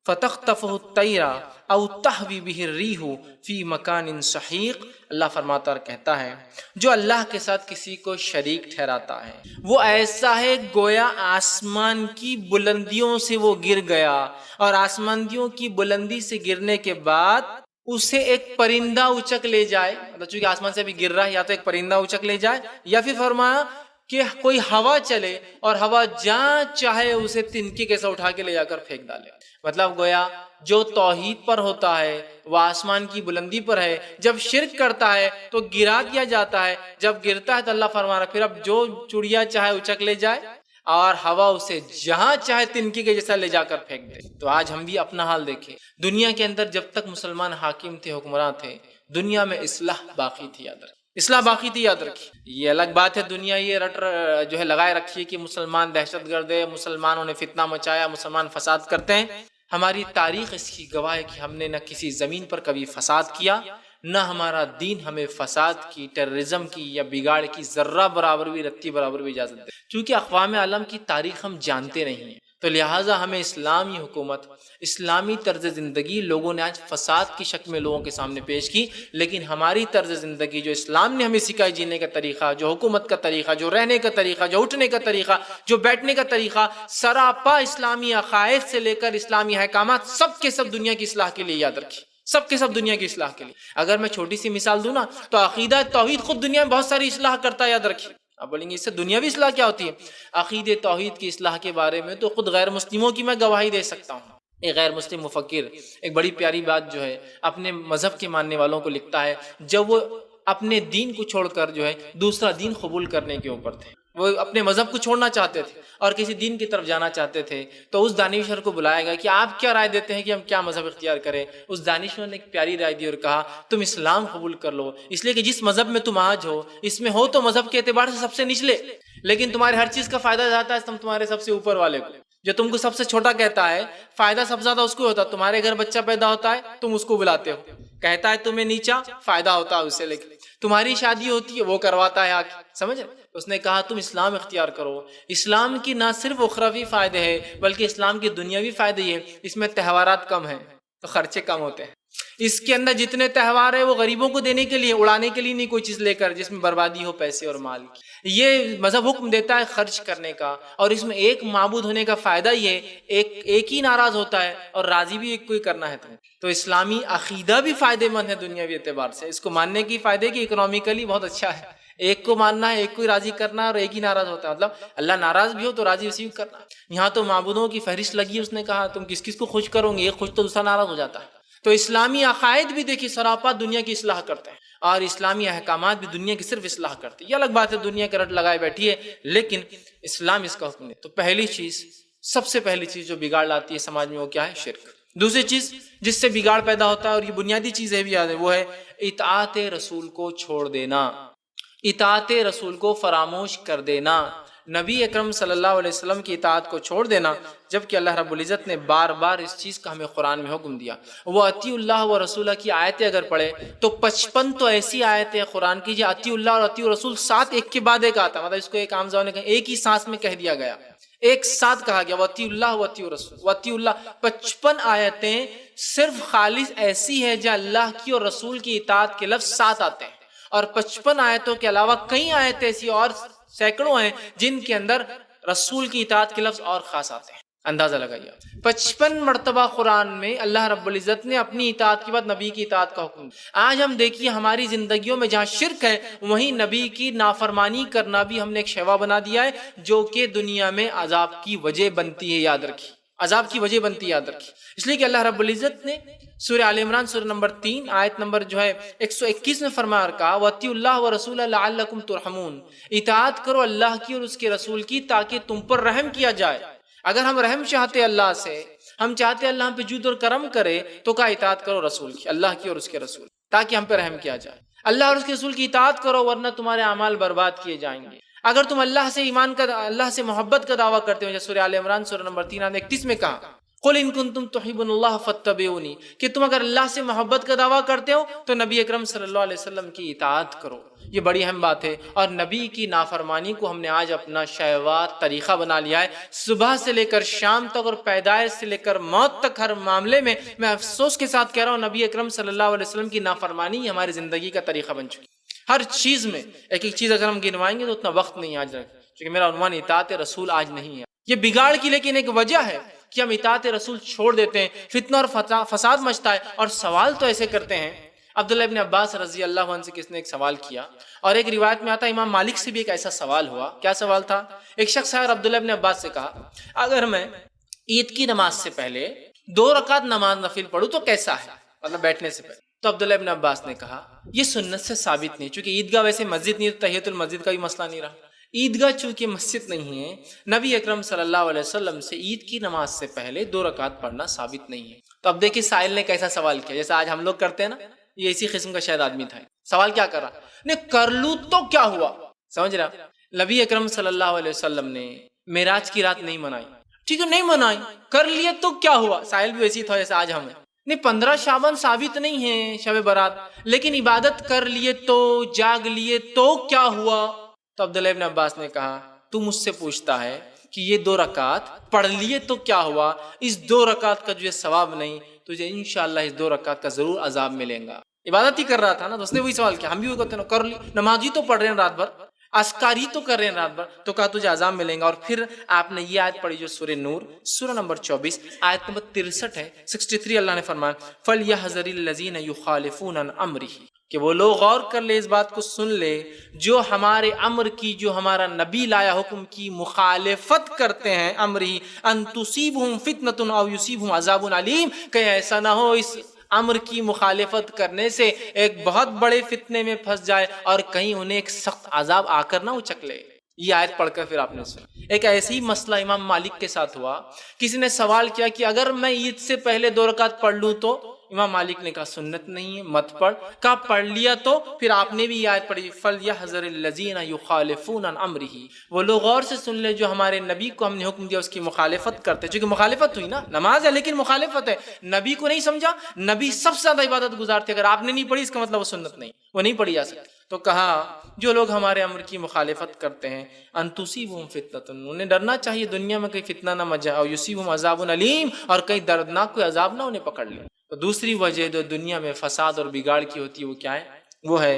فتخطفه الطیر او تہوی بہ الریح فی مکان سحیق۔ اللہ فرماتا اور کہتا ہے جو اللہ کے ساتھ کسی کو شریک ٹھہراتا ہے وہ ایسا ہے گویا آسمان کی بلندیوں سے وہ گر گیا، اور آسمانیوں کی بلندی سے گرنے کے بعد اسے ایک پرندہ اچک لے جائے، مطلب چونکہ آسمان سے بھی گر رہا ہے، یا تو ایک پرندہ اچک لے جائے یا پھر فرمایا کہ کوئی ہوا چلے اور ہوا جہاں چاہے اسے تنکے کیسا اٹھا کے لے جا کر پھینک ڈالے۔ مطلب گویا جو توحید پر ہوتا ہے وہ آسمان کی بلندی پر ہے، جب شرک کرتا ہے تو گرا دیا جاتا ہے، جب گرتا ہے تو اللہ فرما رہا پھر اب جو چڑیا چاہے اچک لے جائے اور ہوا اسے جہاں چاہے تنکی کے جیسا لے جا کر پھینک دے۔ تو آج ہم بھی اپنا حال دیکھیں، دنیا کے اندر جب تک مسلمان حاکم تھے، حکمراں تھے، دنیا میں اصلاح باقی تھی، یاد رکھیں، اصلاح باقی تھی، یاد رکھیے۔ یہ الگ بات ہے دنیا یہ رٹ جو ہے لگائے رکھی ہے کہ مسلمان دہشت گرد ہے، مسلمانوں نے فتنہ مچایا، مسلمان فساد کرتے ہیں۔ ہماری تاریخ اس کی گواہ ہے کہ ہم نے نہ کسی زمین پر کبھی فساد کیا، نہ ہمارا دین ہمیں فساد کی، ٹیررزم کی یا بگاڑ کی ذرہ برابر بھی، رتی برابر بھی اجازت دے۔ چونکہ اقوام عالم کی تاریخ ہم جانتے نہیں ہیں تو لہٰذا ہمیں اسلامی حکومت، اسلامی طرز زندگی لوگوں نے آج فساد کی شکل میں لوگوں کے سامنے پیش کی، لیکن ہماری طرز زندگی جو اسلام نے ہمیں سکھائی، جینے کا طریقہ، جو حکومت کا طریقہ، جو رہنے کا طریقہ، جو اٹھنے کا طریقہ، جو بیٹھنے کا طریقہ، سراپا اسلامی عقائد سے لے کر اسلامی احکامات سب کے سب دنیا کی اصلاح کے لیے، یاد رکھیے، سب کے سب دنیا کی اصلاح کے لیے۔ اگر میں چھوٹی سی مثال دوں نا تو عقیدہ توحید خود دنیا میں بہت ساری اصلاح کرتا ہے، یاد رکھیے۔ اب بولیں گے اس سے دنیاوی اصلاح کیا ہوتی ہے؟ عقیدہ توحید کی اصلاح کے بارے میں تو خود غیر مسلموں کی میں گواہی دے سکتا ہوں۔ ایک غیر مسلم مفکر ایک بڑی پیاری بات جو ہے اپنے مذہب کے ماننے والوں کو لکھتا ہے، جب وہ اپنے دین کو چھوڑ کر جو ہے دوسرا دین قبول کرنے کے اوپر تھے، وہ اپنے مذہب کو چھوڑنا چاہتے تھے اور کسی دین کی طرف جانا چاہتے تھے، تو اس دانشور کو بلایا گیا کہ آپ کیا رائے دیتے ہیں کہ ہم کیا مذہب اختیار کریں؟ اس دانشور نے ایک پیاری رائے دی اور کہا تم اسلام قبول کر لو، اس لیے کہ جس مذہب میں تم آج ہو اس میں ہو تو مذہب کے اعتبار سے سب سے نچلے، لیکن تمہارے ہر چیز کا فائدہ جاتا ہے تم تمہارے سب سے اوپر والے کو، جو تم کو سب سے چھوٹا کہتا ہے فائدہ سب زیادہ اس کو ہوتا ہے۔ تمہارے گھر بچہ پیدا ہوتا ہے تم اس کو بلاتے ہو، کہتا ہے تمہیں نیچا، فائدہ ہوتا ہے اسے، لیکن تمہاری شادی ہوتی ہے وہ کرواتا ہے آگے، سمجھ؟ اس نے کہا تم اسلام اختیار کرو، اسلام کی نہ صرف اخروی فائدے ہیں بلکہ اسلام کے دنیاوی فائدے ہیں، اس میں تہوارات کم ہیں تو خرچے کم ہوتے ہیں، اس کے اندر جتنے تہوار ہیں وہ غریبوں کو دینے کے لیے، اڑانے کے لیے نہیں، کوئی چیز لے کر جس میں بربادی ہو پیسے اور مال کی۔ یہ مذہب حکم دیتا ہے خرچ کرنے کا، اور اس میں ایک معبود ہونے کا فائدہ یہ ہے ایک ہی ناراض ہوتا ہے اور راضی بھی ایک کو ہی کرنا ہے تمہیں۔ تو اسلامی عقیدہ بھی فائدے مند ہے دنیاوی اعتبار سے، اس کو ماننے کی فائدے کی اکنامیکلی بہت اچھا ہے۔ ایک کو ماننا ہے، ایک کو ہی راضی کرنا ہے، اور ایک ہی ناراض ہوتا ہے، مطلب اللہ ناراض بھی ہو تو راضی اسی کو کرنا۔ یہاں تو معبودوں کی فہرست لگی، اس نے کہا تم کس کس کو خوش کرو گے، ایک خوش تو دوسرا ناراض ہو جاتا ہے۔ تو اسلامی عقائد بھی دیکھیے سراپا دنیا کی اصلاح کرتے ہیں، اور اسلامی احکامات بھی دنیا کی صرف اصلاح کرتے ہیں۔ یہ الگ بات ہے دنیا کے رٹ لگائے بیٹھی ہے، لیکن اسلام اس کا حکم ہے۔ تو پہلی چیز، سب سے پہلی چیز جو بگاڑ لاتی ہے سماج میں، وہ کیا ہے؟ شرک۔ دوسری چیز جس سے بگاڑ پیدا ہوتا ہے، اور یہ بنیادی چیز ہے بھی یاد ہے، وہ ہے اطاعت رسول کو چھوڑ دینا، اطاعت رسول کو فراموش کر دینا، نبی اکرم صلی اللہ علیہ وسلم کی اطاعت کو چھوڑ دینا، جبکہ اللہ رب العزت نے بار بار اس چیز کا ہمیں قرآن میں حکم دیا۔ وہ اطیع اللہ و رسولہ کی آیتیں اگر پڑھے تو 55 تو ایسی آیتیں قرآن کی جو اطیع اللہ اور اطیع رسول ساتھ ایک کے بعد ایک آتا، مطلب اس کو ایک عام زبان میں ایک ہی سانس میں کہہ دیا گیا، ایک ساتھ کہا گیا، وَأَطِيعُوا اللَّهَ وَأَطِيعُوا الرَّسُولَ، وَأَطِيعُوا اللَّهَ۔ 55 آیتیں صرف خالص ایسی ہے جہاں اللہ کی اور رسول کی اطاعت کے لفظ ساتھ آتے ہیں، اور 55 آیتوں کے علاوہ کئی آیتیں ایسی اور سینکڑوں ہیں جن کے اندر رسول کی اطاعت کے لفظ اور خاص آتے ہیں۔ اندازہ لگائیے، 55 مرتبہ قرآن میں اللہ رب العزت نے اپنی اطاعت کے بعد نبی کی اطاعت کا حکم دیا۔ آج ہم دیکھیے ہماری زندگیوں میں جہاں شرک ہے، وہیں نبی کی نافرمانی کرنا بھی ہم نے ایک شیوا بنا دیا ہے، جو کہ دنیا میں عذاب کی وجہ بنتی ہے، یاد رکھیے، عذاب کی وجہ بنتی ہے، یاد رکھیے۔ اس لیے کہ اللہ رب العزت نے سورہ آل عمران سورہ نمبر 3 آیت نمبر 121 میں فرمایا کہا، وَأَطِيعُوا اللَّهَ وَرَسُولَهُ لَعَلَّكُمْ تُرْحَمُونَ، اطاعت کرو اللہ کی اور اس کے رسول کی تاکہ تم پر رحم کیا جائے۔ اگر ہم رحم چاہتے اللہ سے، ہم چاہتے اللہ ہم پہ جود اور کرم کرے، تو کہا اطاعت کرو رسول کی، اللہ کی اور اس کے رسول، تاکہ ہم پہ رحم کیا جائے۔ اللہ اور اس کے رسول کی اطاعت کرو، ورنہ تمہارے اعمال برباد کیے جائیں گے۔ اگر تم اللہ سے ایمان کا، اللہ سے محبت کا دعویٰ کرتے ہو، جیسے سورہ آل عمران سورہ نمبر 3 آیت 31 میں کہا، قُلْ إِن كُنتُمْ تُحِبُّونَ اللَّهَ فَاتَّبِعُونِی، کہ تم اگر اللہ سے محبت کا دعویٰ کرتے ہو تو نبی اکرم صلی اللہ علیہ وسلم کی اطاعت کرو۔ یہ بڑی اہم بات ہے، اور نبی کی نافرمانی کو ہم نے آج اپنا شیوا طریقہ بنا لیا ہے۔ صبح سے لے کر شام تک اور پیدائش سے لے کر موت تک ہر معاملے میں میں افسوس کے ساتھ کہہ رہا ہوں، نبی اکرم صلی اللہ علیہ وسلم کی نافرمانی ہماری زندگی کا طریقہ بن چکی۔ ہر چیز میں ایک ایک چیز اگر ہم گنوائیں گے تو اتنا وقت نہیں آج رکھ، کیونکہ میرا عنوان اطاعت رسول آج نہیں ہے۔ یہ بگاڑ کی لیکن ایک وجہ ہے کہ ہم اطاعت رسول چھوڑ دیتے ہیں، فتنہ اور فساد مچتا ہے، اور سوال تو ایسے کرتے ہیں۔ عبداللہ ابن عباس رضی اللہ عنہ سے کس نے ایک سوال کیا، اور ایک روایت میں آتا ہے امام مالک سے بھی ایک ایسا سوال ہوا۔ کیا سوال تھا؟ ایک شخص آیا اور عبداللہ ابن عباس سے کہا، اگر میں عید کی نماز سے پہلے 2 رکعت نماز نفل پڑھوں تو کیسا ہے، مطلب بیٹھنے سے پہلے؟ تو عبداللہ ابن عباس نے کہا یہ سنت سے ثابت نہیں، چونکہ عیدگاہ ویسے مسجد نہیں، تحیۃ المسجد کا بھی مسئلہ نہیں رہا۔ عیدگاہ چونکہ مسجد نہیں ہے، نبی اکرم صلی اللہ علیہ وسلم سے عید کی نماز سے پہلے 2 رکعت پڑھنا ثابت نہیں ہے۔ تو اب دیکھیے سائل نے کیسا سوال کیا، جیسا آج ہم لوگ کرتے ہیں نا، یہ اسی قسم کا شاید آدمی تھا۔ سوال کیا کر رہا نہیں، کر لوں تو کیا ہوا، سمجھ رہا؟ نبی اکرم صلی اللہ علیہ وسلم نے معراج کی رات نہیں منائی، ٹھیک ہے نہیں منائی، کر لیے تو کیا ہوا؟ سائل بھی ویسی تھا جیسے آج ہم ہیں، نہیں 15 شعبان ثابت نہیں ہے شب برات، لیکن عبادت کر لیے تو، جاگ لیے تو کیا ہوا؟ تو عبداللہ ابن عباس نے کہا تو مجھ سے پوچھتا ہے کہ یہ 2 رکعت پڑھ لیے تو کیا ہوا، اس 2 رکعت کا جو ثواب نہیں، تجھے انشاءاللہ اس 2 رکعت کا ضرور عذاب ملے گا۔ عبادت ہی کر رہا تھا نا، تو اس نے وہی سوال کیا، ہم بھی وہ کہتے ہیں کر لی، نماز ہی تو پڑھ رہے ہیں رات بھر، اسکاری تو کر رہے ہیں رات بھر، تو کہا تجھے عذاب ملے گا۔ اور پھر آپ نے یہ آیت پڑھی جو سورہ نور سورہ نمبر 24 آیت نمبر 63 ہے، 63، اللہ نے فرمایا فَلْيَحْذَرِ الَّذِينَ يُخَالِفُونَ عَنْ أَمْرِهِ، کہ وہ لوگ غور کر لے، اس بات کو سن لے، جو ہمارے امر کی، جو ہمارا نبی لایا حکم کی مخالفت کرتے ہیں، امرہی ان تصیبہم فتنۃ او یصیبہم عذاب علیم، کہ ایسا نہ ہو اس امر کی مخالفت کرنے سے ایک بہت بڑے فتنے میں پھنس جائے اور کہیں انہیں ایک سخت عذاب آ کر نہ اچک لے۔ یہ آیت پڑھ کر پھر آپ نے سنا۔ ایک ایسے ہی مسئلہ امام مالک کے ساتھ ہوا، کسی نے سوال کیا کہ اگر میں عید سے پہلے 2 رکعت پڑھ لوں تو؟ امام مالک نے کہا سنت نہیں ہے، مت پڑھ۔ کہا پڑھ لیا تو؟ پھر آپ نے بھی یہ آیت پڑھی فَلْيَحْذَرِ الَّذِينَ يُخَالِفُونَ عَنْ أَمْرِهِ، وہ لوگ غور سے سن لے جو ہمارے نبی کو ہم نے حکم دیا اس کی مخالفت کرتے، چونکہ مخالفت ہوئی نا، نماز ہے لیکن مخالفت ہے، نبی کو نہیں سمجھا، نبی سب سے زیادہ عبادت گزار تھے، اگر آپ نے نہیں پڑھی اس کا مطلب وہ سنت نہیں، وہ نہیں پڑھی جا سکتی۔ تو کہا جو لوگ ہمارے امر کی مخالفت کرتے ہیں ان تصیبہم فتنۃ، انہیں ڈرنا چاہیے دنیا میں کوئی فتنہ نہ مچ جائے، اور یصیبہم عذاب علیم، اور کئی دردناک کوئی عذاب نہ انہیں پکڑ لے۔ تو دوسری وجہ جو دنیا میں فساد اور بگاڑ کی ہوتی ہے وہ کیا ہے؟ وہ ہے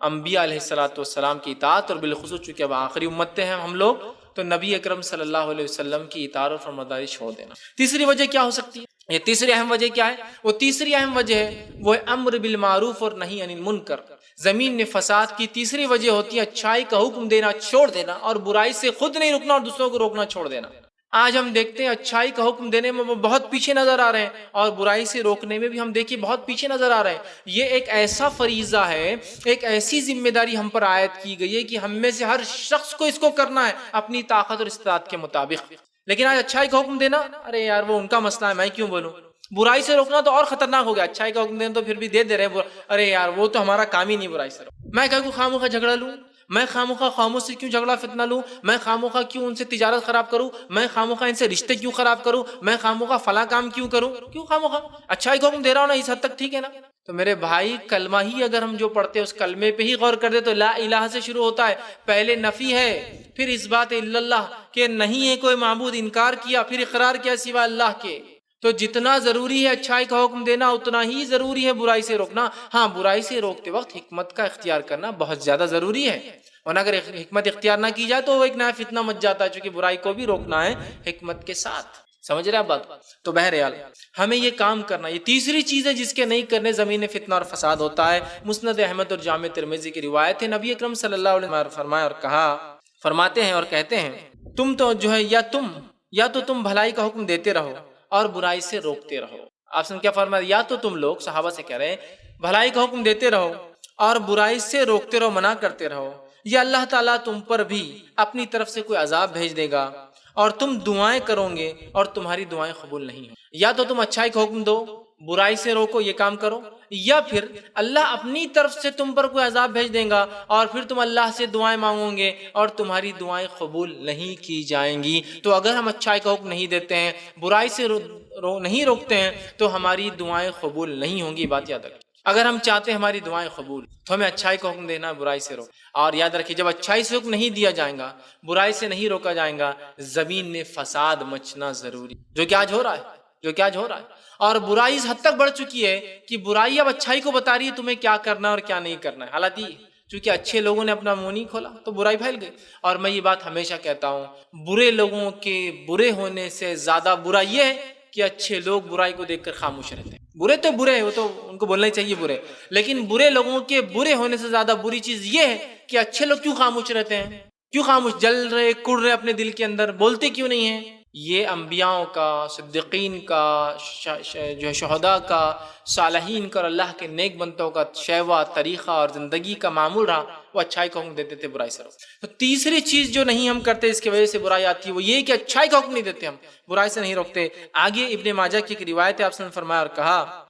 انبیاء علیہ الصلوۃ والسلام کی اطاعت، اور بالخصوص چونکہ اب آخری امتیں ہیں ہم لوگ، تو نبی اکرم صلی اللہ علیہ وسلم کی اطاعت اور فرمانبرداری چھوڑ دینا۔ تیسری وجہ کیا ہو سکتی ہے؟ یہ تیسری اہم وجہ کیا ہے؟ وہ تیسری اہم وجہ ہے وہ امر بالمعروف اور نہی عن المنکر۔ زمین میں فساد کی تیسری وجہ ہوتی ہے اچھائی کا حکم دینا چھوڑ دینا، اور برائی سے خود نہیں رکنا اور دوسروں کو روکنا چھوڑ دینا۔ آج ہم دیکھتے ہیں اچھائی کا حکم دینے میں وہ بہت پیچھے نظر آ رہے ہیں، اور برائی سے روکنے میں بھی ہم دیکھیے بہت پیچھے نظر آ رہے ہیں۔ یہ ایک ایسا فریضہ ہے، ایک ایسی ذمہ داری ہم پر عائد کی گئی ہے کہ ہم میں سے ہر شخص کو اس کو کرنا ہے اپنی طاقت اور استطاعت کے مطابق۔ لیکن آج اچھائی کا حکم دینا، ارے یار وہ ان کا مسئلہ ہے، میں کیوں بولوں؟ برائی سے روکنا تو اور خطرناک ہو گیا، اچھائی کا حکم دینا تو پھر بھی دے رہے ہیں، ارے یار وہ تو ہمارا کام ہی نہیں برائی سے روکنا۔ میں کہوں کہ خاموخواہ جھگڑا لوں، میں خاموخواہ قوموں سے کیوں جھگڑا فتنہ لوں، میں خاموخواہ کیوں ان سے تجارت خراب کروں، میں خاموخواہ ان سے رشتے کیوں خراب کروں، میں خاموخواہ فلاں کام کیوں کروں، کیوں خاموخواہ؟ اچھائی کا حکم دے رہا ہوں نا، اس حد تک ٹھیک ہے نا۔ تو میرے بھائی کلمہ ہی اگر ہم جو پڑھتے ہیں اس کلمے پہ ہی غور کر دے تو لا الہ سے شروع ہوتا ہے، پہلے نفی ہے، پھر اثبات الا اللہ کہ نہیں ہے کوئی معبود، انکار کیا، پھر اقرار کیا سوا اللہ کے۔ تو جتنا ضروری ہے اچھائی کا حکم دینا اتنا ہی ضروری ہے برائی سے روکنا۔ ہاں برائی سے روکتے وقت حکمت کا اختیار کرنا بہت زیادہ ضروری ہے، ورنہ اگر حکمت اختیار نہ کی جائے تو وہ ایک نیا فتنہ مچ جاتا ہے، چونکہ برائی کو بھی روکنا ہے حکمت کے ساتھ۔ سمجھ رہے آپ بات؟ تو بہرحال ہمیں یہ کام کرنا، یہ تیسری چیز ہے جس کے نہیں کرنے زمین فتنہ اور فساد ہوتا ہے۔ مسند احمد اور جامع ترمذی کی روایت ہے، نبی اکرم صلی اللہ علیہ وسلم فرمایا اور کہا، فرماتے ہیں اور کہتے ہیں تم تو جو ہے یا تو تم بھلائی کا حکم دیتے رہو اور برائی سے روکتے رہو۔ آپ نے کیا فرمایا؟ یا تو تم لوگ صحابہ سے کہہ رہے ہیں بھلائی کا حکم دیتے رہو اور برائی سے روکتے رہو، منع کرتے رہو، یا اللہ تعالیٰ تم پر بھی اپنی طرف سے کوئی عذاب بھیج دے گا اور تم دعائیں کرو گے اور تمہاری دعائیں قبول نہیں ہوں۔ یا تو تم اچھائی کا حکم دو، برائی سے روکو، یہ کام کرو، یا پھر اللہ اپنی طرف سے تم پر کوئی عذاب بھیج دے گا اور پھر تم اللہ سے دعائیں مانگو گے اور تمہاری دعائیں قبول نہیں کی جائیں گی۔ تو اگر ہم اچھائی کا حکم نہیں دیتے ہیں، برائی سے نہیں روکتے ہیں تو ہماری دعائیں قبول نہیں ہوں گی۔ بات یاد رکھیں، اگر ہم چاہتے ہیں ہماری دعائیں قبول تو ہمیں اچھائی کا حکم دینا، برائی سے روک، اور یاد رکھیے جب اچھائی سے حکم نہیں دیا جائے گا، برائی سے نہیں روکا جائے گا، زمین میں فساد مچنا ضروری، جو کہ آج ہو رہا ہے۔ اور برائی اس حد تک بڑھ چکی ہے کہ برائی اب اچھائی کو بتا رہی ہے تمہیں کیا کرنا ہے اور کیا نہیں کرنا ہے۔ حالات یہ چونکہ اچھے لوگوں نے اپنا منہ نہیں کھولا تو برائی پھیل گئی۔ اور میں یہ بات ہمیشہ کہتا ہوں، برے لوگوں کے برے ہونے سے زیادہ برا یہ ہے کہ اچھے لوگ برائی کو دیکھ کر خاموش رہتے ہیں۔ برے تو برے ہیں، وہ تو ان کو بولنا ہی چاہیے برے، لیکن برے لوگوں کے برے ہونے سے زیادہ بری چیز یہ ہے کہ اچھے لوگ کیوں خاموش رہتے ہیں، کیوں خاموش، جل رہے کڑ رہے اپنے دل کے اندر، بولتے کیوں نہیں ہیں؟ یہ انبیاء کا، صدیقین کا، جو ہے شہداء کا، صالحین کا اور اللہ کے نیک بندوں کا شیوا طریقہ اور زندگی کا معمول رہا، وہ اچھائی کا حکم دیتے تھے، برائی سے روکتے۔ تو تیسری چیز جو نہیں ہم کرتے اس کی وجہ سے برائی آتی ہے وہ یہ کہ اچھائی کا حکم نہیں دیتے، ہم برائی سے نہیں روکتے۔ آگے ابن ماجہ کی ایک روایت ہے، آپ نے فرمایا اور کہا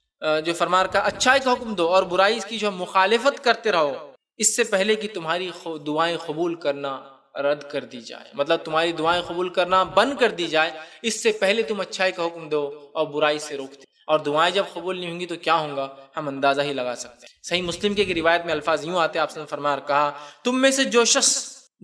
اچھائی کا حکم دو اور برائی کی جو مخالفت کرتے رہو، اس سے پہلے کہ تمہاری دعائیں قبول کرنا رد کر دی جائے، مطلب تمہاری دعائیں قبول کرنا بند کر دی جائے، اس سے پہلے تم اچھائی کا حکم دو اور برائی سے روکتے، اور دعائیں جب قبول نہیں ہوں گی تو کیا ہوگا ہم اندازہ ہی لگا سکتے ہیں۔ صحیح مسلم کی ایک روایت میں الفاظ یوں آتے ہیں، آپ نے فرمایا اور کہا تم میں سے جو شخص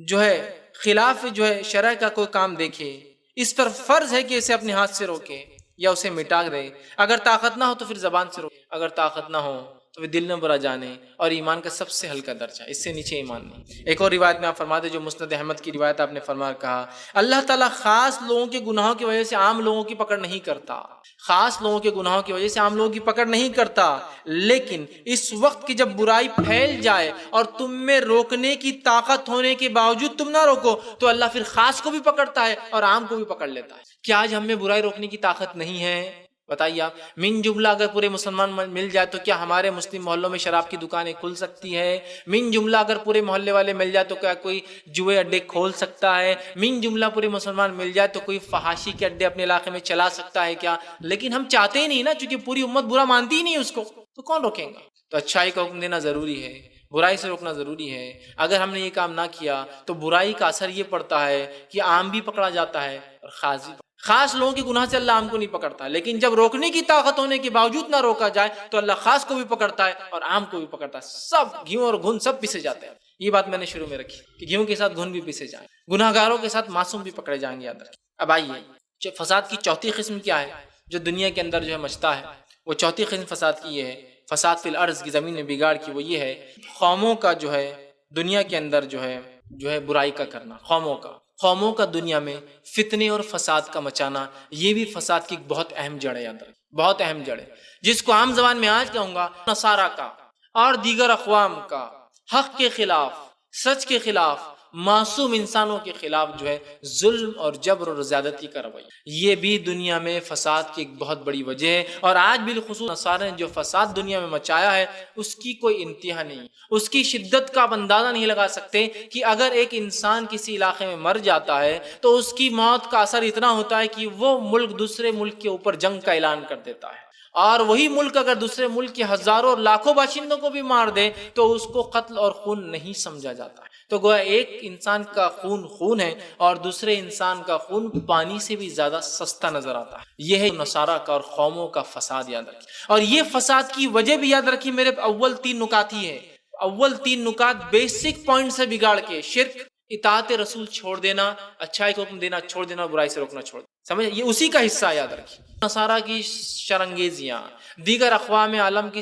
جو ہے خلاف جو ہے شرع کا کوئی کام دیکھے، اس پر فرض ہے کہ اسے اپنے ہاتھ سے روکے یا اسے مٹا دے، اگر طاقت نہ ہو تو پھر زبان سے روکے، اگر طاقت نہ ہو تو دل میں برا جانے، اور ایمان کا سب سے ہلکا درجہ، اس سے نیچے ایمان نہیں۔ ایک اور روایت میں آپ فرماتے جو مسند احمد کی روایت، آپ نے فرمایا کہا اللہ تعالیٰ خاص لوگوں کے گناہوں کی وجہ سے عام لوگوں کی پکڑ نہیں کرتا، خاص لوگوں کے گناہوں کی وجہ سے عام لوگوں کی پکڑ نہیں کرتا، لیکن اس وقت کی جب برائی پھیل جائے اور تم میں روکنے کی طاقت ہونے کے باوجود تم نہ روکو تو اللہ پھر خاص کو بھی پکڑتا ہے اور عام کو بھی پکڑ لیتا ہے۔ کیا آج ہم میں برائی روکنے کی طاقت نہیں ہے؟ بتائیے آپ، من جملہ اگر پورے مسلمان مل جائے تو کیا ہمارے مسلم محلوں میں شراب کی دکانیں کھل سکتی ہے؟ من جملہ اگر پورے محلے والے مل جائے تو کیا کوئی جوئے اڈے کھول سکتا ہے؟ من جملہ پورے مسلمان مل جائے تو کوئی فحاشی کے اڈے اپنے علاقے میں چلا سکتا ہے کیا؟ لیکن ہم چاہتے ہی نہیں نا، چونکہ پوری امت برا مانتی ہی نہیں اس کو، تو کون روکیں گا؟ تو اچھائی کا حکم دینا ضروری ہے، برائی سے روکنا ضروری ہے۔ اگر ہم نے یہ کام نہ کیا تو برائی کا اثر یہ پڑتا ہے کہ عام بھی پکڑا جاتا ہے اور خاص لوگوں کے گناہ سے اللہ عام کو نہیں پکڑتا، لیکن جب روکنے کی طاقت ہونے کے باوجود نہ روکا جائے تو اللہ خاص کو بھی پکڑتا ہے اور عام کو بھی پکڑتا ہے، سب گھیوں اور گھن سب پیسے جاتے ہیں۔ یہ بات میں نے شروع میں رکھی کہ گھیوں کے ساتھ گھن بھی پیسے جائیں، گناہ گاروں کے ساتھ معصوم بھی پکڑے جائیں گے، یاد رکھیں۔ اب آئیے فساد کی چوتھی قسم کیا ہے جو دنیا کے اندر جو ہے مچتا ہے، وہ چوتھی قسم فساد کی یہ ہے، فساد فی الارض کی، زمین میں بگاڑ کی، وہ یہ ہے قوموں کا جو ہے دنیا کے اندر جو ہے برائی کا کرنا، قوموں کا دنیا میں فتنے اور فساد کا مچانا، یہ بھی فساد کی بہت اہم جڑ ہے، یاد رکھیں، بہت اہم جڑ ہے، جس کو عام زبان میں آج کہوں گا نصارہ کا اور دیگر اقوام کا حق کے خلاف، سچ کے خلاف، معصوم انسانوں کے خلاف جو ہے ظلم اور جبر اور زیادتی کا رویہ، یہ بھی دنیا میں فساد کی ایک بہت بڑی وجہ ہے۔ اور آج بالخصوص نصارہ نے جو فساد دنیا میں مچایا ہے اس کی کوئی انتہا نہیں، اس کی شدت کا آپ اندازہ نہیں لگا سکتے کہ اگر ایک انسان کسی علاقے میں مر جاتا ہے تو اس کی موت کا اثر اتنا ہوتا ہے کہ وہ ملک دوسرے ملک کے اوپر جنگ کا اعلان کر دیتا ہے، اور وہی ملک اگر دوسرے ملک کے ہزاروں اور لاکھوں باشندوں کو بھی مار دے تو اس کو قتل اور خون نہیں سمجھا جاتا ہے۔ تو گویا ایک انسان کا خون ہے اور دوسرے انسان کا خون پانی سے بھی زیادہ سستا نظر آتا ہے۔ یہ ہے نصارہ کا اور قوموں کا فساد، یاد رکھیں۔ اور یہ فساد کی وجہ بھی یاد رکھیں میرے، اول 3 نکات ہی ہے، اول 3 نکات بیسک پوائنٹ سے بگاڑ کے، شرک، اطاعت رسول چھوڑ دینا، اچھائی کو حکم دینا چھوڑ دینا، برائی سے روکنا چھوڑ دینا، سمجھ، یہ اسی کا حصہ، یاد رکھیں۔ نصارہ کی شرانگیزیاں، دیگر اقوام عالم کی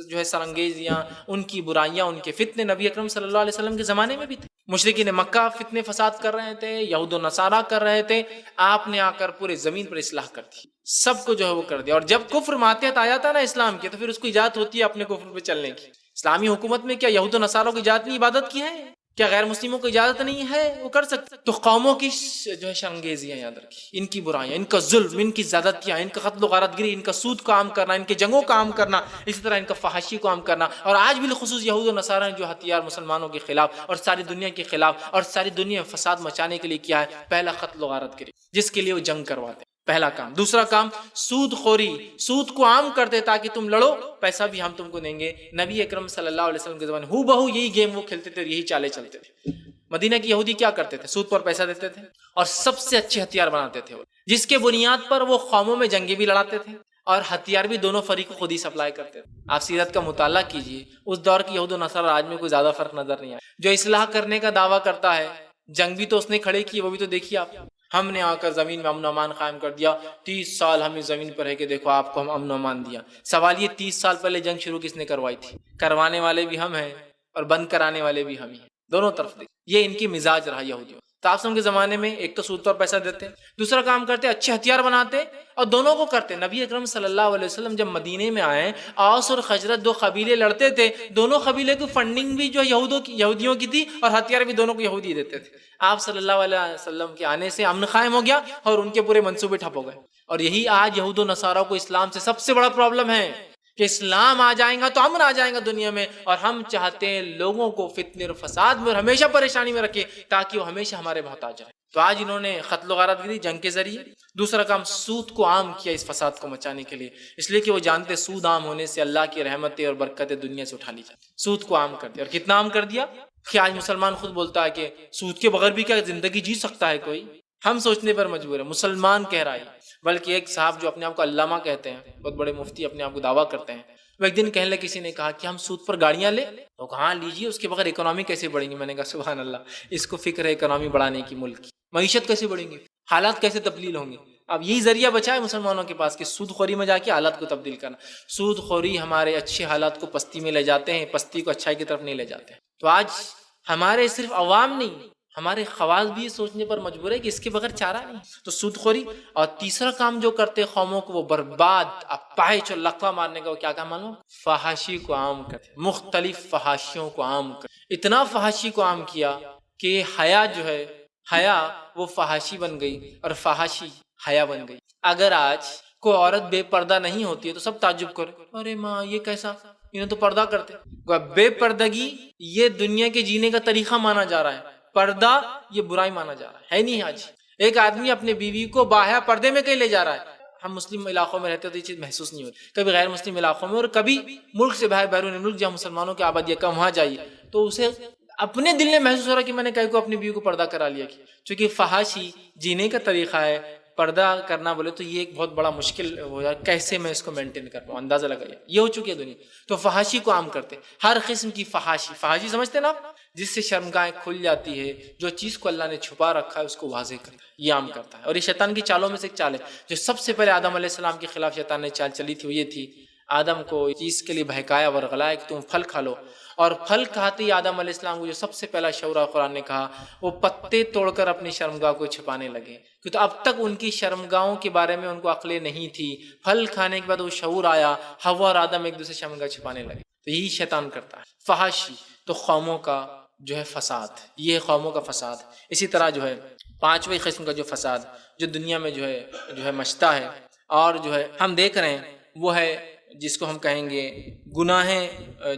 جو ہے سرانگیزیاں، ان کی برائیاں، ان کے فتنے نبی اکرم صلی اللہ علیہ وسلم کے زمانے میں بھی تھے۔ مشرکین مکہ فتنے فساد کر رہے تھے، یہود و نصارہ کر رہے تھے، آپ نے آ کر پورے زمین پر اصلاح کر دی، سب کو جو ہے وہ کر دیا۔ اور جب کفر ماتحت آیا تھا نا اسلام کے، تو پھر اس کو اجازت ہوتی ہے اپنے کفر پہ چلنے کی۔ اسلامی حکومت میں کیا یہود و نصاروں کی اجازت نہیں عبادت کی ہے؟ کیا غیر مسلموں کو اجازت نہیں ہے وہ کر سکتے؟ تو قوموں کی جو ہے شرانگیزیاں یاد رکھیں، ان کی برائیاں، ان کا ظلم، ان کی زیادتیاں، ان کا قتل و غارت گری، ان کا سود کو عام کرنا، ان کے جنگوں کا عام کرنا، اسی طرح ان کا فحاشی کو عام کرنا۔ اور آج بالخصوص یہود و نصارہ نے جو ہتھیار مسلمانوں کے خلاف اور ساری دنیا کے خلاف اور ساری دنیا میں فساد مچانے کے لیے کیا ہے، پہلا قتل و غارت گری، جس کے لیے وہ جنگ کرواتے ہیں، پہلا کام۔ دوسرا کام سود خوری، سود کو عام کرتے تاکہ تم لڑو، پیسہ بھی ہم تم کو دیں گے۔ نبی اکرم صلی اللہ علیہ وسلم کے زمانے ہو بہو یہی گیم وہ کھیلتے تھے اور یہی چالیں چلتے تھے۔ مدینہ کی یہودی کیا کرتے تھے؟ سود پر پیسہ دیتے تھے اور سب سے اچھے ہتھیار بناتے تھے، جس کے بنیاد پر وہ قوموں میں جنگیں بھی لڑاتے تھے اور ہتھیار بھی دونوں فریق کو خود ہی سپلائی کرتے تھے۔ آپ سیرت کا مطالعہ کیجیے، اس دور کی یہود و نصارہ آج میں کوئی زیادہ فرق نظر نہیں آیا۔ جو اصلاح کرنے کا دعویٰ کرتا ہے، جنگ بھی تو اس نے کھڑے کی، وہ بھی تو دیکھیے آپ۔ ہم نے آ کر زمین میں امن و امان قائم کر دیا، 30 سال ہم اس زمین پر ہے کہ دیکھو آپ کو ہم امن و امان دیا۔ سوال یہ 30 سال پہلے جنگ شروع کس نے کروائی تھی؟ کروانے والے بھی ہم ہیں اور بند کرانے والے بھی ہم ہی ہیں، دونوں طرف دے۔ یہ ان کی مزاج رہا یہودیوں۔ تو آپ کے زمانے میں ایک تو سود پر پیسہ دیتے، دوسرا کام کرتے اچھے ہتھیار بناتے اور دونوں کو کرتے۔ نبی اکرم صلی اللہ علیہ وسلم جب مدینے میں آئے، اوس اور خزرج 2 قبیلے لڑتے تھے، دونوں قبیلے کی فنڈنگ بھی جو یہودیوں کی تھی اور ہتھیار بھی دونوں کو یہودی دیتے تھے۔ آپ صلی اللہ علیہ وسلم کے آنے سے امن قائم ہو گیا اور ان کے پورے منصوبے ٹھپ ہو گئے۔ اور یہی آج یہود و نصارہ کو اسلام سے سب سے بڑا پرابلم ہے کہ اسلام آ جائیں گا تو امن آ جائیں گا دنیا میں، اور ہم چاہتے ہیں لوگوں کو فتنے اور فساد میں اور ہمیشہ پریشانی میں رکھے تاکہ وہ ہمیشہ ہمارے محتاج رہیں۔ تو آج انہوں نے قتل و غارت گری جنگ کے ذریعے، دوسرا کام سود کو عام کیا اس فساد کو مچانے کے لیے، اس لیے کہ وہ جانتے سود عام ہونے سے اللہ کی رحمتیں اور برکتیں دنیا سے اٹھا لی جاتی۔ سود کو عام کر دیا، اور کتنا عام کر دیا کہ آج مسلمان خود بولتا ہے کہ سود کے بغیر بھی کیا زندگی جی سکتا ہے کوئی؟ ہم سوچنے پر مجبور ہے، مسلمان کہہ رہا ہے۔ بلکہ ایک صاحب جو اپنے آپ کو علامہ کہتے ہیں، بہت بڑے مفتی اپنے آپ کو دعویٰ کرتے ہیں، وہ ایک دن کہنے لگے، کسی نے کہا کہ ہم سود پر گاڑیاں لیں، تو کہاں لیجیے، اس کے بغیر اکنامی کیسے بڑھیں گی؟ میں نے کہا سبحان اللہ، اس کو فکر ہے اکنامی بڑھانے کی، ملک کی معیشت کیسے بڑھیں گی، حالات کیسے تبدیل ہوں گے؟ اب یہی ذریعہ بچا ہے مسلمانوں کے پاس کہ سود خوری میں جا کے حالات کو تبدیل کرنا۔ سود خوری ہمارے اچھے حالات کو پستی میں لے جاتے ہیں، پستی کو اچھائی کی طرف نہیں لے جاتے ہیں۔ تو آج ہمارے صرف عوام نہیں، ہمارے خواص بھی یہ سوچنے پر مجبور ہے کہ اس کے بغیر چارہ نہیں۔ تو سود خوری، اور تیسرا کام جو کرتے قوموں کو وہ برباد، اپاہج اور لقوہ مارنے کا، وہ کیا کام معلوم؟ فحاشی کو عام کرتے، مختلف فحاشیوں کو عام کرتے۔ اتنا فحاشی کو عام کیا کہ حیا جو ہے، حیا وہ فحاشی بن گئی اور فحاشی حیا بن گئی۔ اگر آج کوئی عورت بے پردہ نہیں ہوتی ہے تو سب تعجب کرے، ارے ماں یہ کیسا، انہیں تو پردہ کرتے۔ بے پردگی یہ دنیا کے جینے کا طریقہ مانا جا رہا ہے، پردہ یہ برائی مانا جا رہا ہے نہیں۔ آج ایک آدمی اپنے بیوی کو باحیا پردے میں کہیں لے جا رہا ہے۔ ہم مسلم علاقوں میں رہتے تو یہ چیز محسوس نہیں ہوتی، کبھی غیر مسلم علاقوں میں اور کبھی ملک سے باہر، بیرون ملک جہاں مسلمانوں کی آبادی کم، وہاں جائیے تو اسے اپنے دل میں محسوس ہو رہا ہے کہ میں نے کہیں کو اپنی بیوی کو پردہ کرا لیا، چونکہ فحاشی جینے کا طریقہ ہے، پردہ کرنا بولے تو یہ ایک بہت بڑا مشکل ہو جائے، کیسے میں اس کو مینٹین کر پاؤں، اندازہ لگائیے، یہ ہو چکی ہے دنیا۔ تو فحاشی کو عام کرتے، ہر قسم کی فحاشی سمجھتے نا آپ، جس سے شرمگاہیں کھل جاتی ہے، جو چیز کو اللہ نے چھپا رکھا ہے اس کو واضح کرتا ہے، یہ عام کرتا ہے۔ اور یہ شیطان کی چالوں میں سے ایک چال ہے، جو سب سے پہلے آدم علیہ السلام کے خلاف شیطان نے چال چلی تھی، وہ یہ تھی، آدم کو اس چیز کے لیے بہکایا ورغلایا کہ تم پھل کھا لو، اور پھل کھاتے ہی آدم علیہ السلام کو جو سب سے پہلا شعور قرآن نے کہا، وہ پتے توڑ کر اپنی شرمگاہ کو چھپانے لگے، کیونکہ اب تک ان کی شرمگاہوں کے بارے میں ان کو عقلیں نہیں تھی، پھل کھانے کے بعد وہ شعور آیا، حوا اور آدم ایک دوسرے شرمگاہ چھپانے لگے۔ تو یہی شیطان کرتا ہے، فحاشی تو قوموں کا جو ہے فساد، یہ قوموں کا فساد۔ اسی طرح جو ہے پانچویں قسم کا جو فساد جو دنیا میں جو ہے مچتا ہے، اور جو ہے ہم دیکھ رہے ہیں، وہ ہے جس کو ہم کہیں گے گناہ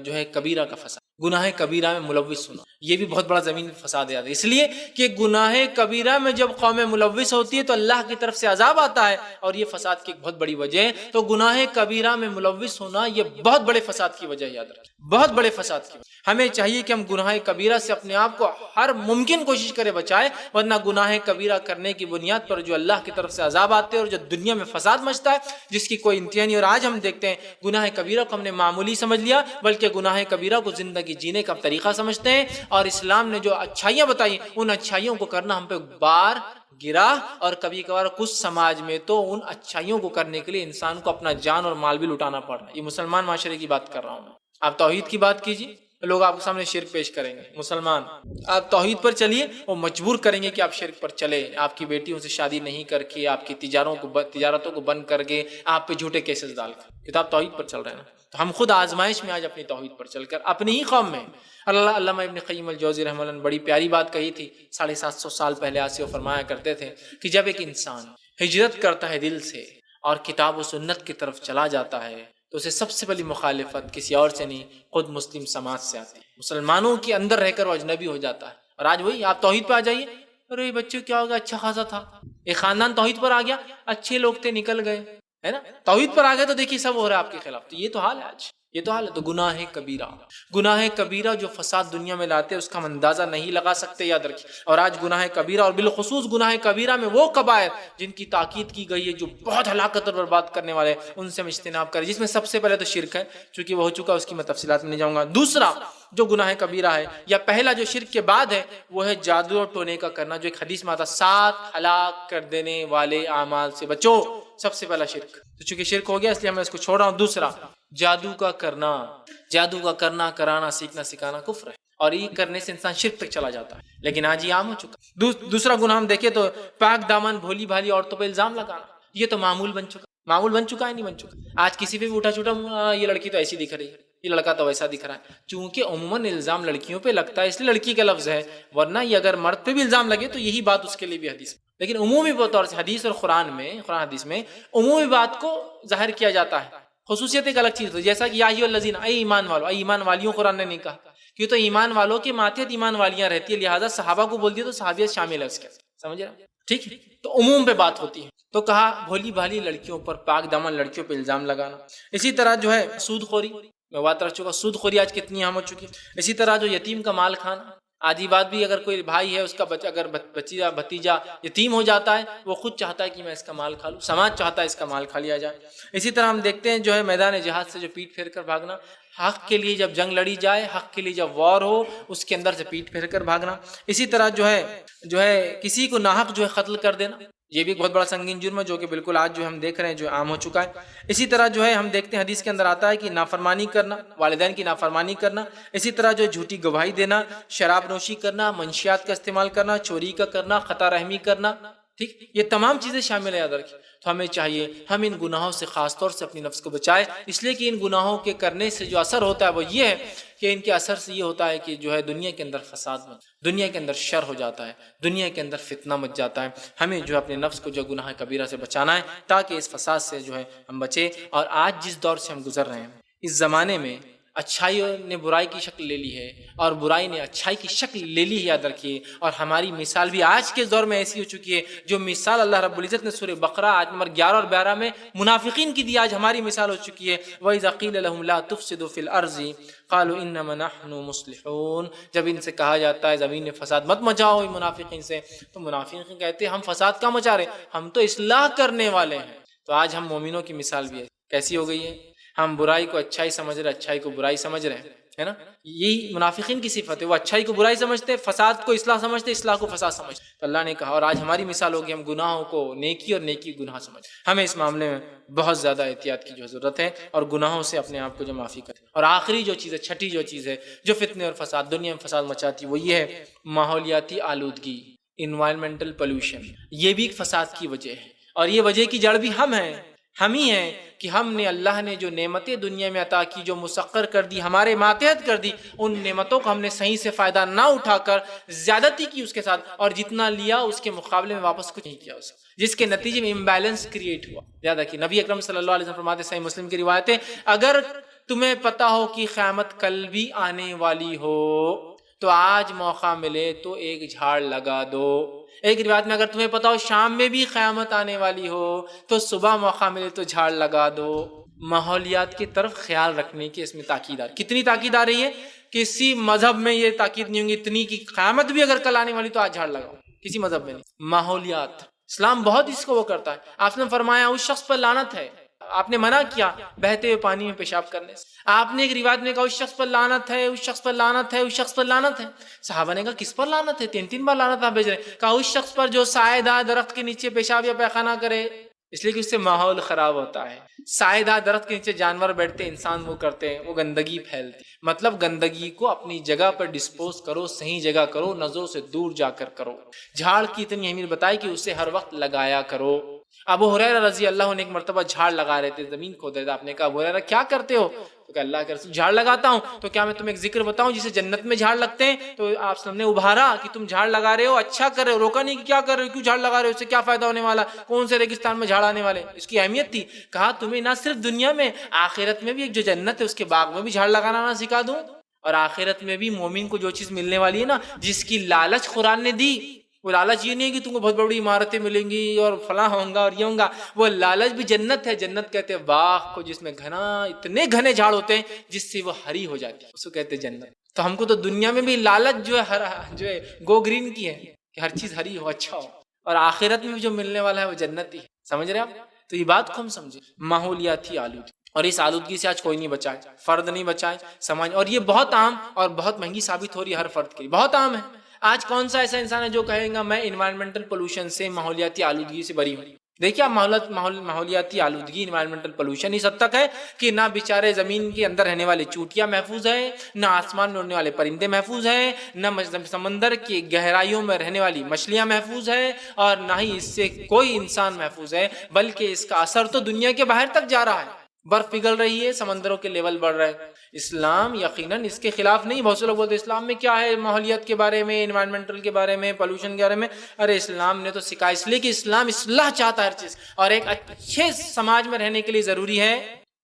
جو ہے کبیرہ کا فساد، گناہ کبیرہ میں ملوث ہونا، یہ بھی بہت بڑا زمین میں فساد ہے، اس لیے کہ گناہ کبیرہ میں جب قوم ملوث ہوتی ہے تو اللہ کی طرف سے عذاب آتا ہے، اور یہ فساد کی ایک بہت بڑی وجہ ہے۔ تو گناہ کبیرہ میں ملوث ہونا یہ بہت بڑے فساد کی وجہ ہے، یاد رکھیں، بہت بڑے فساد کی وجہ۔ ہمیں چاہیے کہ ہم گناہ کبیرہ سے اپنے آپ کو ہر ممکن کوشش کرے بچائے، ورنہ گناہ کبیرہ کرنے کی بنیاد پر جو اللہ کی طرف سے عذاب آتے ہیں اور جو دنیا میں فساد مچتا ہے جس کی کوئی انتہا نہیں۔ اور آج ہم دیکھتے ہیں گناہ کبیرہ کو ہم نے معمولی سمجھ لیا، بلکہ گناہ کبیرہ کو زندگی جینے کا طریقہ سمجھتے ہیں، اور اسلام نے جو اچھائیاں بتائی ان اچھائیوں کو کرنا ہم پہ بار گرا، اور کبھی کبھار کچھ سماج میں تو ان اچھائیوں کو کرنے کے لیے انسان کو اپنا جان اور مال بھی لٹانا پڑ رہا ہے۔ یہ مسلمان معاشرے کی بات کر رہا ہوں میں، آپ توحید کی بات کیجیے، لوگ آپ کے سامنے شرک پیش کریں گے، مسلمان آپ توحید پر چلیے، وہ مجبور کریں گے کہ آپ شرک پر چلے، آپ کی بیٹیوں سے شادی نہیں کر کے، آپ کی تجارتوں کو بند کر کے، آپ پہ جھوٹے کیسز ڈال کر، کتاب توحید پر چل رہے ہیں نا۔ تو ہم خود آزمائش میں آج اپنی توحید پر چل کر اپنی ہی قوم میں، علامہ ابن قیم الجوزی رحمہ اللہ نے بڑی پیاری بات کہی تھی 750 سال پہلے، آج سے وہ فرمایا کرتے تھے کہ جب ایک انسان ہجرت کرتا ہے دل سے اور کتاب و سنت کی طرف چلا جاتا ہے تو اسے سب سے بڑی مخالفت کسی اور سے نہیں، خود مسلم سماج سے آتی ہے، مسلمانوں کے اندر رہ کر وہ اجنبی ہو جاتا ہے۔ اور آج وہی آپ توحید پہ آ جائیے، ارے بچوں کیا ہوگا، اچھا خاصا تھا، ایک خاندان توحید پر آ گیا، اچھے لوگ تھے نکل گئے، ہے نا، توحید پر آ گئے تو دیکھیے سب ہو رہا ہے آپ کے خلاف۔ تو یہ تو حال ہے آج، یہ تو حال ہے۔ تو گناہ کبیرہ، گناہ کبیرہ جو فساد دنیا میں لاتے اس کا ہم اندازہ نہیں لگا سکتے، یاد رکھیے۔ اور آج گناہ کبیرہ اور بالخصوص گناہ کبیرہ میں وہ کبائر جن کی تاکید کی گئی ہے جو بہت ہلاکت اور برباد کرنے والے، ان سے ہم اجتناب کریں، جس میں سب سے پہلے تو شرک ہے، چونکہ وہ ہو چکا اس کی میں تفصیلات میں نہیں جاؤں گا۔ دوسرا جو گناہ کبیرہ ہے، یا پہلا جو شرک کے بعد ہے، وہ ہے جادو اور ٹونے کا کرنا، جو ایک حدیث میں آتا 7 ہلاک کر دینے والے اعمال سے بچو، سب سے پہلا شرک۔ تو چونکہ شرک ہو گیا اس لیے میں اس کو چھوڑ رہا ہوں۔ دوسرا جادو کا کرنا، جادو کا کرنا، کرانا، سیکھنا، سکھانا کفر ہے، اور یہ کرنے سے انسان شرک تک چلا جاتا ہے، لیکن آج یہ عام ہو چکا۔ دوسرا گناہ ہم دیکھیں تو پاک دامن بھولی بھالی عورتوں پہ الزام لگانا، یہ تو معمول بن چکا، معمول بن چکا ہے، نہیں بن چکا؟ آج کسی پہ بھی اٹھا چھوٹا، یہ لڑکی تو ایسی دکھ رہی ہے، یہ لڑکا تو ویسا دکھ رہا ہے، چونکہ عموماً الزام لڑکیوں پہ لگتا ہے اس لیے لڑکی کا لفظ ہے، ورنہ یہ اگر مرد پہ بھی الزام لگے تو یہی بات اس کے لیے بھی حدیث، لیکن عمومی طور سے حدیث اور قرآن حدیث میں عمومی بات کو ظاہر کیا جاتا ہے، خصوصیت ایک الگ چیز ہے، جیسا کہ یا ایھا الذین، اے ایمان والو، اے ایمان والیوں قرآن نے نہیں کہا، کیوں تو ایمان والوں کے ماتحت ایمان والیاں رہتی ہے، لہٰذا صحابہ کو بول دیا تو صحابیت شامل ہے اس کے، سمجھ رہے؟ ٹھیک ہے، تو عموم پہ بات ہوتی ہے، تو کہا بھولی بھالی لڑکیوں پر، پاک دامن لڑکیوں پہ الزام لگانا۔ اسی طرح جو ہے سود خوری، میں بات رکھ چکا، سود خوری آج کتنی عام ہو چکی ہے۔ اسی طرح جو یتیم کا مال کھانا، آدھی بات بھی اگر کوئی بھائی ہے اس کا اگر بھتیجا یتیم ہو جاتا ہے وہ خود چاہتا ہے کہ میں اس کا مال کھا لوں، سماج چاہتا ہے اس کا مال کھا لیا جائے۔ اسی طرح ہم دیکھتے ہیں جو ہے میدان جہاد سے جو پیٹ پھیر کر بھاگنا، حق کے لیے جب جنگ لڑی جائے، حق کے لیے جب وار ہو، اس کے اندر سے پیٹ پھیر کر بھاگنا۔ اسی طرح جو ہے کسی کو ناحق جو ہے قتل کر دینا، یہ بھی ایک بہت بڑا سنگین جرم ہے جو کہ بالکل آج جو ہم دیکھ رہے ہیں جو عام ہو چکا ہے۔ اسی طرح جو ہے ہم دیکھتے ہیں حدیث کے اندر آتا ہے کہ نافرمانی کرنا، والدین کی نافرمانی کرنا، اسی طرح جو جھوٹی گواہی دینا، شراب نوشی کرنا، منشیات کا استعمال کرنا، چوری کا کرنا، خطا رحمی کرنا، ٹھیک، یہ تمام چیزیں شامل ہیں، یاد رکھیں۔ تو ہمیں چاہیے ہم ان گناہوں سے خاص طور سے اپنی نفس کو بچائے، اس لیے کہ ان گناہوں کے کرنے سے جو اثر ہوتا ہے وہ یہ ہے کہ ان کے اثر سے یہ ہوتا ہے کہ جو ہے دنیا کے اندر فساد دنیا کے اندر شر ہو جاتا ہے، دنیا کے اندر فتنہ مچ جاتا ہے۔ ہمیں جو ہے اپنے نفس کو جو گناہ کبیرہ سے بچانا ہے تاکہ اس فساد سے جو ہے ہم بچیں۔ اور آج جس دور سے ہم گزر رہے ہیں اس زمانے میں اچھائی نے برائی کی شکل لے لی ہے اور برائی نے اچھائی کی شکل لے لی ہے، یاد رکھیے۔ اور ہماری مثال بھی آج کے دور میں ایسی ہو چکی ہے، جو مثال اللہ رب العزت نے سورہ بقرہ آیت نمبر 11 اور 12 میں منافقین کی دی، آج ہماری مثال ہو چکی ہے۔ وَإِذَا قِيلَ لَهُمْ لَا تُفْسِدُوا فِي الْأَرْضِ قَالُوا إِنَّمَا نَحْنُ مُصْلِحُونَ، جب ان سے کہا جاتا ہے زمین میں فساد مت مچاؤ منافقین سے، تو منافقین کہتے ہیں ہم فساد کا مچا رہے، ہم تو اصلاح کرنے والے ہیں۔ تو آج ہم مومنوں کی مثال بھی ہے، کیسی ہو گئی ہے؟ ہم برائی کو اچھائی سمجھ رہے، اچھائی کو برائی سمجھ رہے ہیں، ہے نا؟ یہی منافقین کی صفت ہے، وہ اچھائی کو برائی سمجھتے، فساد کو اصلاح سمجھتے، اصلاح کو فساد سمجھتے۔ تو اللہ نے کہا، اور آج ہماری مثال ہوگی ہم گناہوں کو نیکی اور نیکی گناہ سمجھ۔ ہمیں اس معاملے میں بہت زیادہ احتیاط کی جو ضرورت ہے، اور گناہوں سے اپنے آپ کو جو معافی کرے۔ اور آخری جو چیز ہے، چھٹی جو چیز ہے جو فتنے اور فساد دنیا میں فساد مچاتی، وہ یہ ہے ماحولیاتی آلودگی، انوائرمنٹل پولوشن۔ یہ بھی ایک فساد کی وجہ ہے، اور یہ وجہ کی جڑ بھی ہم ہیں، ہم ہی ہیں کہ ہم نے اللہ نے جو نعمتیں دنیا میں عطا کی، جو مسخر کر دی، ہمارے ماتحت کر دی، ان نعمتوں کو ہم نے صحیح سے فائدہ نہ اٹھا کر زیادتی کی اس کے ساتھ، اور جتنا لیا اس کے مقابلے میں واپس کچھ نہیں کیا اس، جس کے نتیجے میں امبیلنس کریٹ ہوا۔ یاد رکھیے نبی اکرم صلی اللہ علیہ وسلم فرماتے، صحیح مسلم کی روایت ہے، اگر تمہیں پتا ہو کہ قیامت کل بھی آنے والی ہو تو آج موقع ملے تو ایک جھاڑ لگا دو۔ ایک روایت میں اگر تمہیں پتا ہو شام میں بھی قیامت آنے والی ہو تو صبح موقع ملے تو جھاڑ لگا دو۔ ماحولیات کی طرف خیال رکھنے کی اس میں تاکید آ رہی۔ کتنی تاکید آ رہی ہے؟ کسی مذہب میں یہ تاکید نہیں ہوگی اتنی کہ قیامت بھی اگر کل آنے والی تو آج جھاڑ لگاؤ، کسی مذہب میں نہیں۔ ماحولیات، اسلام بہت اس کو وہ کرتا ہے۔ آپ نے فرمایا اس شخص پر لعنت ہے، آپ نے منع کیا بہتے ہوئے پانی میں پیشاب کرنے سے۔ آپ نے ایک روایت میں کہا اس شخص پر لعنت ہے، اس شخص پر لعنت ہے، اس شخص پر لعنت ہے۔ صحابہ نے کہا کس پر لعنت ہے؟ 3 بار لعنت آپ بھیج رہے ہیں۔ کہا اس شخص پر جو سائے دار درخت کے نیچے پیشاب یا پیخانہ کرے، اس لیے کہ اس سے ماحول خراب ہوتا ہے۔ سائے دار درخت کے نیچے جانور بیٹھتے، انسان وہ کرتے ہیں، وہ گندگی پھیلتی۔ مطلب گندگی کو اپنی جگہ پر ڈسپوز کرو، صحیح جگہ کرو، نظروں سے دور جا کر کرو۔ جھاڑ کی اتنی اہمیت بتائی کہ اسے ہر وقت لگایا کرو۔ ابو ہریرہ رضی اللہ عنہ ایک مرتبہ جھاڑ لگا رہے تھے، زمین کھود رہے تھے۔ آپ نے کہا ابو ہریرہ کیا کرتے ہو؟ تو کہ اللہ کے رسول جھاڑ لگاتا ہوں۔ تو کیا میں تمہیں ایک ذکر بتاؤں جسے جنت میں جھاڑ لگتے ہیں؟ تو آپ صلی اللہ علیہ وسلم نے ابھارا کہ تم جھاڑ لگا رہے ہو، اچھا کر رہے ہو، روکا نہیں کہ کیا کر رہے ہو، کیوں جھاڑ لگا رہے ہو، اس سے کیا فائدہ ہونے والا، کون سے ریگستان میں جھاڑ آنے والے، اس کی اہمیت تھی۔ کہا تمہیں نہ صرف دنیا میں، آخرت میں بھی ایک جو جنت ہے اس کے باغ میں بھی جھاڑ لگانا نہ سکھا دوں؟ اور آخرت میں بھی مومن کو جو چیز ملنے والی ہے نا، جس کی لالچ قرآن نے دی، وہ لالچ یہ نہیں ہے کہ تم کو بہت بڑی عمارتیں ملیں گی اور فلاں ہوگا اور یہ ہوگا، وہ لالچ بھی جنت ہے۔ جنت کہتے ہیں باغ کو جس میں گھنا اتنے گھنے جھاڑ ہوتے ہیں جس سے وہ ہری ہو جاتی ہے، اس کو کہتے ہیں جنت۔ تو ہم کو تو دنیا میں بھی لالچ جو ہے جو ہے گو گرین کی ہے کہ ہر چیز ہری ہو، اچھا ہو، اور آخرت میں بھی جو ملنے والا ہے وہ جنت ہی ہے۔ سمجھ رہے آپ؟ تو یہ بات کو ہم سمجھیں، ماحولیاتی آلودگی، اور اس آلودگی سے آج کوئی نہیں بچائے، فرد نہیں بچائے، سماج، اور یہ بہت عام اور بہت مہنگی ثابت ہو رہی ہے ہر فرد کے لیے، بہت عام ہے۔ آج کون سا ایسا انسان ہے جو کہے گا میں انوائرمنٹل پولوشن سے، ماحولیاتی آلودگی سے بری ہوں؟ دیکھیے آپ ماحولیاتی آلودگی، انوائرمنٹل پولوشن اس حد تک ہے کہ نہ بیچارے زمین کے اندر رہنے والے چوٹیاں محفوظ ہیں، نہ آسمان میں اڑنے والے پرندے محفوظ ہیں، نہ سمندر کی گہرائیوں میں رہنے والی مچھلیاں محفوظ ہیں، اور نہ ہی اس سے کوئی انسان محفوظ ہے، بلکہ اس کا اثر تو دنیا کے باہر تک جا رہا ہے۔ برف پگھل رہی ہے، سمندروں کے لیول بڑھ رہے ہیں۔ اسلام یقیناً اس کے خلاف نہیں۔ بہت سے لوگ بولتے ہیں اسلام میں کیا ہے ماحولیات کے بارے میں، انوائرمنٹل کے بارے میں، پولوشن کے بارے میں۔ ارے اسلام نے تو سکھایا، اس لیے کہ اسلام اصلاح چاہتا ہے ہر چیز، اور ایک اچھے سماج میں رہنے کے لیے ضروری ہے،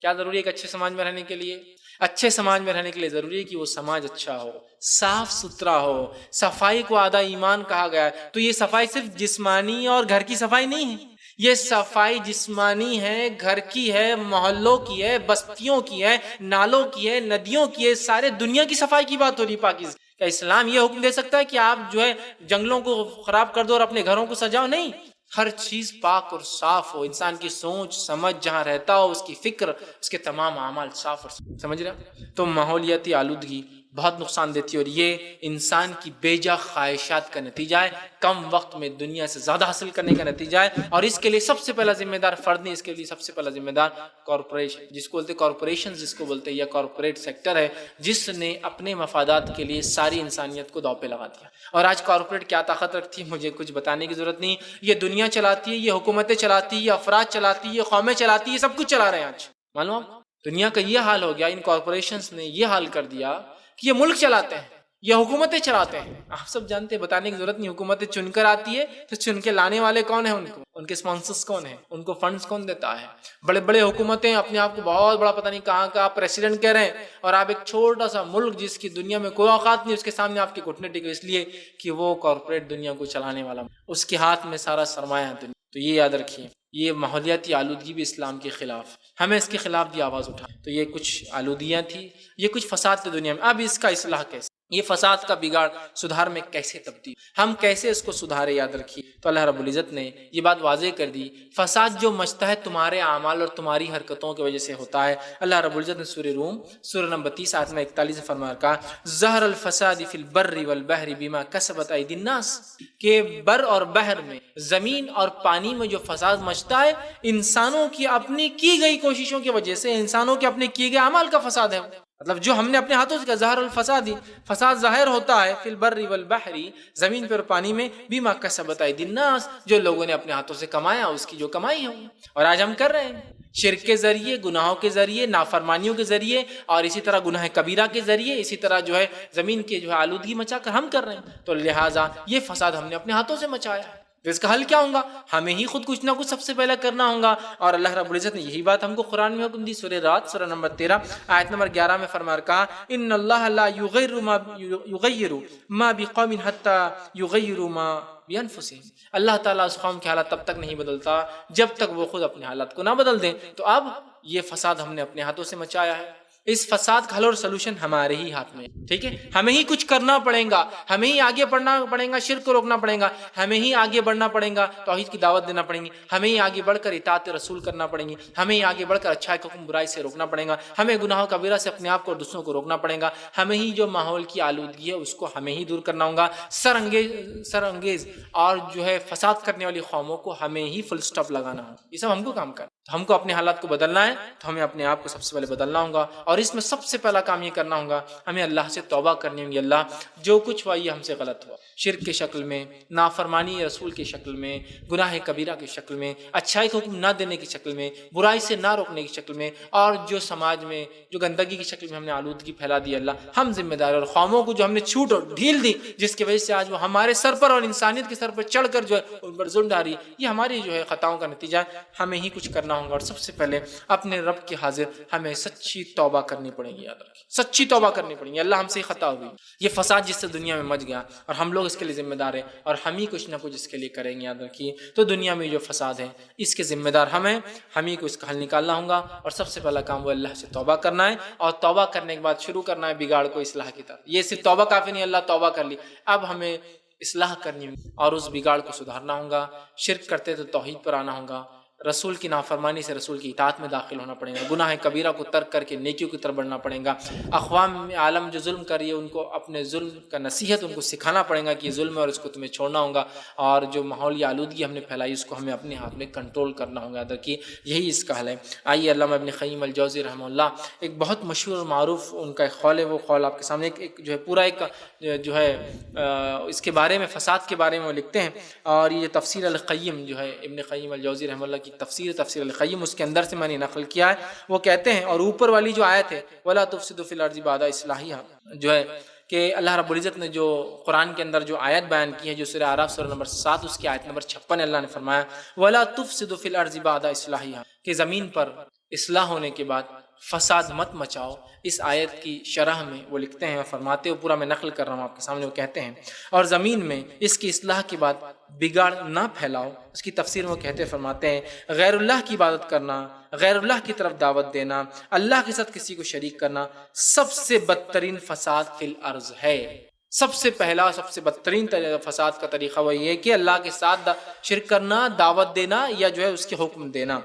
کیا ضروری ہے؟ ایک اچھے سماج میں رہنے کے لیے، اچھے سماج میں رہنے کے لیے ضروری ہے کہ وہ سماج اچھا ہو، صاف ستھرا ہو۔ صفائی کو آدھا ایمان کہا گیا ہے، تو یہ صفائی صرف جسمانی اور گھر کی صفائی نہیں ہے، یہ صفائی جسمانی ہے، گھر کی ہے، محلوں کی ہے، بستیوں کی ہے، نالوں کی ہے، ندیوں کی ہے، سارے دنیا کی صفائی کی بات ہو رہی ہے۔ پاکیزگی کیا اسلام یہ حکم دے سکتا ہے کہ آپ جو ہے جنگلوں کو خراب کر دو اور اپنے گھروں کو سجاؤ؟ نہیں، ہر چیز پاک اور صاف ہو، انسان کی سوچ سمجھ جہاں رہتا ہو، اس کی فکر، اس کے تمام اعمال صاف اور سمجھ رہے۔ تو ماحولیاتی آلودگی بہت نقصان دیتی ہے، اور یہ انسان کی بے جا خواہشات کا نتیجہ ہے، کم وقت میں دنیا سے زیادہ حاصل کرنے کا نتیجہ ہے، اور اس کے لیے سب سے پہلا ذمہ دار فرد نہیں، اس کے لیے سب سے پہلا ذمہ دار کارپوریشن، جس کو بولتے ہیں کارپوریشن، جس کو بولتے ہیں یا کارپوریٹ سیکٹر ہے، جس نے اپنے مفادات کے لیے ساری انسانیت کو داؤ پہ لگا دیا۔ اور آج کارپوریٹ کیا طاقت رکھتی ہے مجھے کچھ بتانے کی ضرورت نہیں، یہ دنیا چلاتی ہے، یہ حکومتیں چلاتی ہے، یہ افراد چلاتی ہے، یہ قومیں چلاتی ہے، یہ سب کچھ چلا رہے ہیں آج۔ معلوم دنیا کا یہ حال ہو گیا، ان کارپوریشنز نے یہ حال کر دیا کہ یہ ملک چلاتے ہیں، یہ حکومتیں چلاتے ہیں. آپ سب جانتے ہیں، بتانے کی ضرورت نہیں، حکومتیں چن کر آتی ہے تو چن کے لانے والے کون ہیں، ان کے اسپانسرز کون ہیں، ان کو فنڈز کون دیتا ہے. بڑے بڑے حکومتیں اپنے آپ کو بہت بڑا پتہ نہیں کہاں کا پریسیڈنٹ کہہ رہے ہیں، اور آپ ایک چھوٹا سا ملک جس کی دنیا میں کوئی اوقات نہیں، اس کے سامنے آپ کے گھٹنے ٹکے اس لیے کہ وہ کارپوریٹ دنیا کو چلانے والا، اس کے ہاتھ میں سارا سرمایہ ہے دنیا. تو یہ یاد رکھیے، یہ ماحولیاتی آلودگی بھی اسلام کے خلاف، ہمیں اس کے خلاف بھی آواز اٹھا. تو یہ کچھ آلودگیاں تھی، یہ کچھ فساد تھے دنیا میں. اب اس کا اصلاح کیسے، یہ فساد کا بگاڑ سدھار میں کیسے تبدیل، ہم کیسے اس کو سدھارے، یاد رکھیے. تو اللہ رب العزت نے یہ بات واضح کر دی، فساد جو مچتا ہے تمہارے اعمال اور تمہاری حرکتوں کی وجہ سے ہوتا ہے. اللہ رب العزت نے سورہ روم سورہ نمبر 30 آیت میں 41 میں فرمایا، کہا ظہر الفساد فی البر والبحر بما کسبت ایدی الناس، کہ بر اور بحر میں، زمین اور پانی میں جو فساد مچتا ہے انسانوں کی اپنی کی گئی کوششوں کی وجہ سے، انسانوں کے اپنے کیے گئے اعمال کا فساد ہے. مطلب جو ہم نے اپنے ہاتھوں سے کیا، ظاہر الفساد، فساد ظاہر ہوتا ہے فی البر والبحر، زمین پر پانی میں، بما کسبت ایدی الناس، جو لوگوں نے اپنے ہاتھوں سے کمایا، اس کی جو کمائی ہے. اور آج ہم کر رہے ہیں شرک کے ذریعے، گناہوں کے ذریعے، نافرمانیوں کے ذریعے، اور اسی طرح گناہ کبیرہ کے ذریعے، اسی طرح جو ہے زمین کے جو ہے آلودگی مچا کر ہم کر رہے ہیں. تو لہٰذا یہ فساد ہم نے اپنے ہاتھوں سے مچایا ہے. تو اس کا حل کیا ہوگا؟ ہمیں ہی خود کچھ نہ کچھ سب سے پہلے کرنا ہوگا. اور اللہ رب العزت نے یہی بات ہم کو قرآن میں حکم دی. سورہ رات سورہ نمبر 13 آیت نمبر 11 میں فرمایا، کہا ان اللہ لا یغیر ما بقوم حتی یغیروا ما بانفسہم. اللہ تعالیٰ اس قوم کی حالت تب تک نہیں بدلتا جب تک وہ خود اپنے حالات کو نہ بدل دیں. تو اب یہ فساد ہم نے اپنے ہاتھوں سے مچایا ہے. اس فساد کا حل اور سلوشن ہمارے ہی ہاتھ میں ہے. ٹھیک ہے، ہمیں ہی کچھ کرنا پڑے گا، ہمیں ہی آگے بڑھنا پڑے گا، شرک کو روکنا پڑے گا، ہمیں ہی آگے بڑھنا پڑے گا، توحید کی دعوت دینا پڑے گی، ہمیں ہی آگے بڑھ کر اطاعت رسول کرنا پڑے گی، ہمیں ہی آگے بڑھ کر اچھائی کو برائی سے روکنا پڑے گا، ہمیں گناہوں کبیرہ سے اپنے آپ کو اور دوسروں کو روکنا پڑے گا، ہمیں ہی جو ماحول کی آلودگی ہے اس کو ہمیں ہی دور کرنا ہوگا. سر انگیز اور جو ہے فساد کرنے والی قوموں کو ہمیں ہی فل سٹاپ لگانا ہوگا. یہ سب ہم کو کام کرنا. ہم کو اپنے حالات کو بدلنا ہے تو ہمیں اپنے آپ کو سب سے پہلے بدلنا ہوگا. اور اس میں سب سے پہلا کام یہ کرنا ہوگا، ہمیں اللہ سے توبہ کرنی ہوگی. اللہ جو کچھ ہوا یہ ہم سے غلط ہوا، شرک کے شکل میں، نافرمانی رسول کی شکل میں، گناہ کبیرہ کی شکل میں، اچھائی کو حکم نہ دینے کی شکل میں، برائی سے نہ روکنے کی شکل میں، اور جو سماج میں جو گندگی کی شکل میں ہم نے آلودگی پھیلا دی، اللہ ہم ذمہ دار. اور قوموں کو جو ہم نے چھوٹ اور ڈھیل دی جس کی وجہ سے آج وہ ہمارے سر پر اور انسانیت کے سر پر چڑھ کر جو ہے ان پر ظلم ڈالی، یہ ہماری جو ہے خطاؤں کا نتیجہ ہے. ہمیں ہی کچھ کرنا ہوگا. اور سب سے پہلے اپنے رب کے حاضر ہمیں سچی توبہ کرنی پڑے گی. یاد رکھیں، سچی توبہ کرنی پڑے گی. اللہ ہم سے خطا ہوئی، یہ فساد جس سے دنیا میں مچ گیا اور ہم لوگ اس کے لیے ذمہ دار ہیں، اور ہم ہی کچھ نہ کچھ اس کے لیے کریں گے. یاد رکھیے، تو دنیا میں جو فساد ہے اس کے ذمہ دار ہم ہی کو اس کا حل نکالنا ہوگا. اور سب سے پہلا کام وہ اللہ سے توبہ کرنا ہے، اور توبہ کرنے کے بعد شروع کرنا ہے بگاڑ کو اصلاح کی طرف. یہ صرف توبہ کافی نہیں، اللہ توبہ کر لی، اب ہمیں اصلاح کرنی ہوگی اور اس بگاڑ کو سدھارنا ہوگا. شرک کرتے تو توحید پر آنا ہوگا، رسول کی نافرمانی سے رسول کی اطاعت میں داخل ہونا پڑے گا، گناہ کبیرہ کو ترک کر کے نیکیوں کی طرف بڑھنا پڑے گا. اقوام عالم جو ظلم کر رہی ہے ان کو اپنے ظلم کا نصیحت ان کو سکھانا پڑے گا کہ یہ ظلم ہے اور اس کو تمہیں چھوڑنا ہوگا. اور جو ماحولی آلودگی ہم نے پھیلائی اس کو ہمیں اپنے ہاتھ میں کنٹرول کرنا ہوگا. کہ یہی اس کا حل ہے. آئیے علامہ ابن قیم الجوزی رحمہ اللہ، ایک بہت مشہور اور معروف ان کا ایک قول ہے، وہ قول آپ کے سامنے ایک جو ہے پورا ایک جو ہے اس کے بارے میں، فساد کے بارے میں وہ لکھتے ہیں. اور یہ تفسیر القیم جو ہے ابن قیم الجوزی رحمہ اللہ کی تفسیر القیم، اس کے اندر سے میں نے نقل کیا ہے. وہ کہتے ہیں، اور اوپر والی جو آیت ہے وَلَا تُفْسِدُوا فِي الْأَرْضِ بَعْدَ إِصْلَاحِهَا، جو ہے کہ اللہ رب العزت نے جو قرآن کے اندر جو آیت بیان کی ہے، جو سورہ اعراف سورہ نمبر 7 اس کی آیت نمبر 56 اللہ نے فرمایا وَلَا تُفْسِدُوا فِي الْأَرْضِ بَعْدَ إِصْلَاحِهَا، کہ زمین پر اصلاح ہونے کے بعد فساد مت مچاؤ. اس آیت کی شرح میں وہ لکھتے ہیں، فرماتے ہیں، پورا میں نقل کر رہا ہوں آپ کے سامنے، وہ کہتے ہیں، اور زمین میں اس کی اصلاح کے بعد بگاڑ نہ پھیلاؤ. اس کی تفسیر میں وہ کہتے فرماتے ہیں، غیر اللہ کی عبادت کرنا، غیر اللہ کی طرف دعوت دینا، اللہ کے ساتھ کسی کو شریک کرنا سب سے بدترین فساد فی الارض ہے. سب سے پہلا، سب سے بدترین فساد کا طریقہ وہ یہ ہے کہ اللہ کے ساتھ شرک کرنا، دعوت دینا، یا جو ہے اس کے حکم دینا.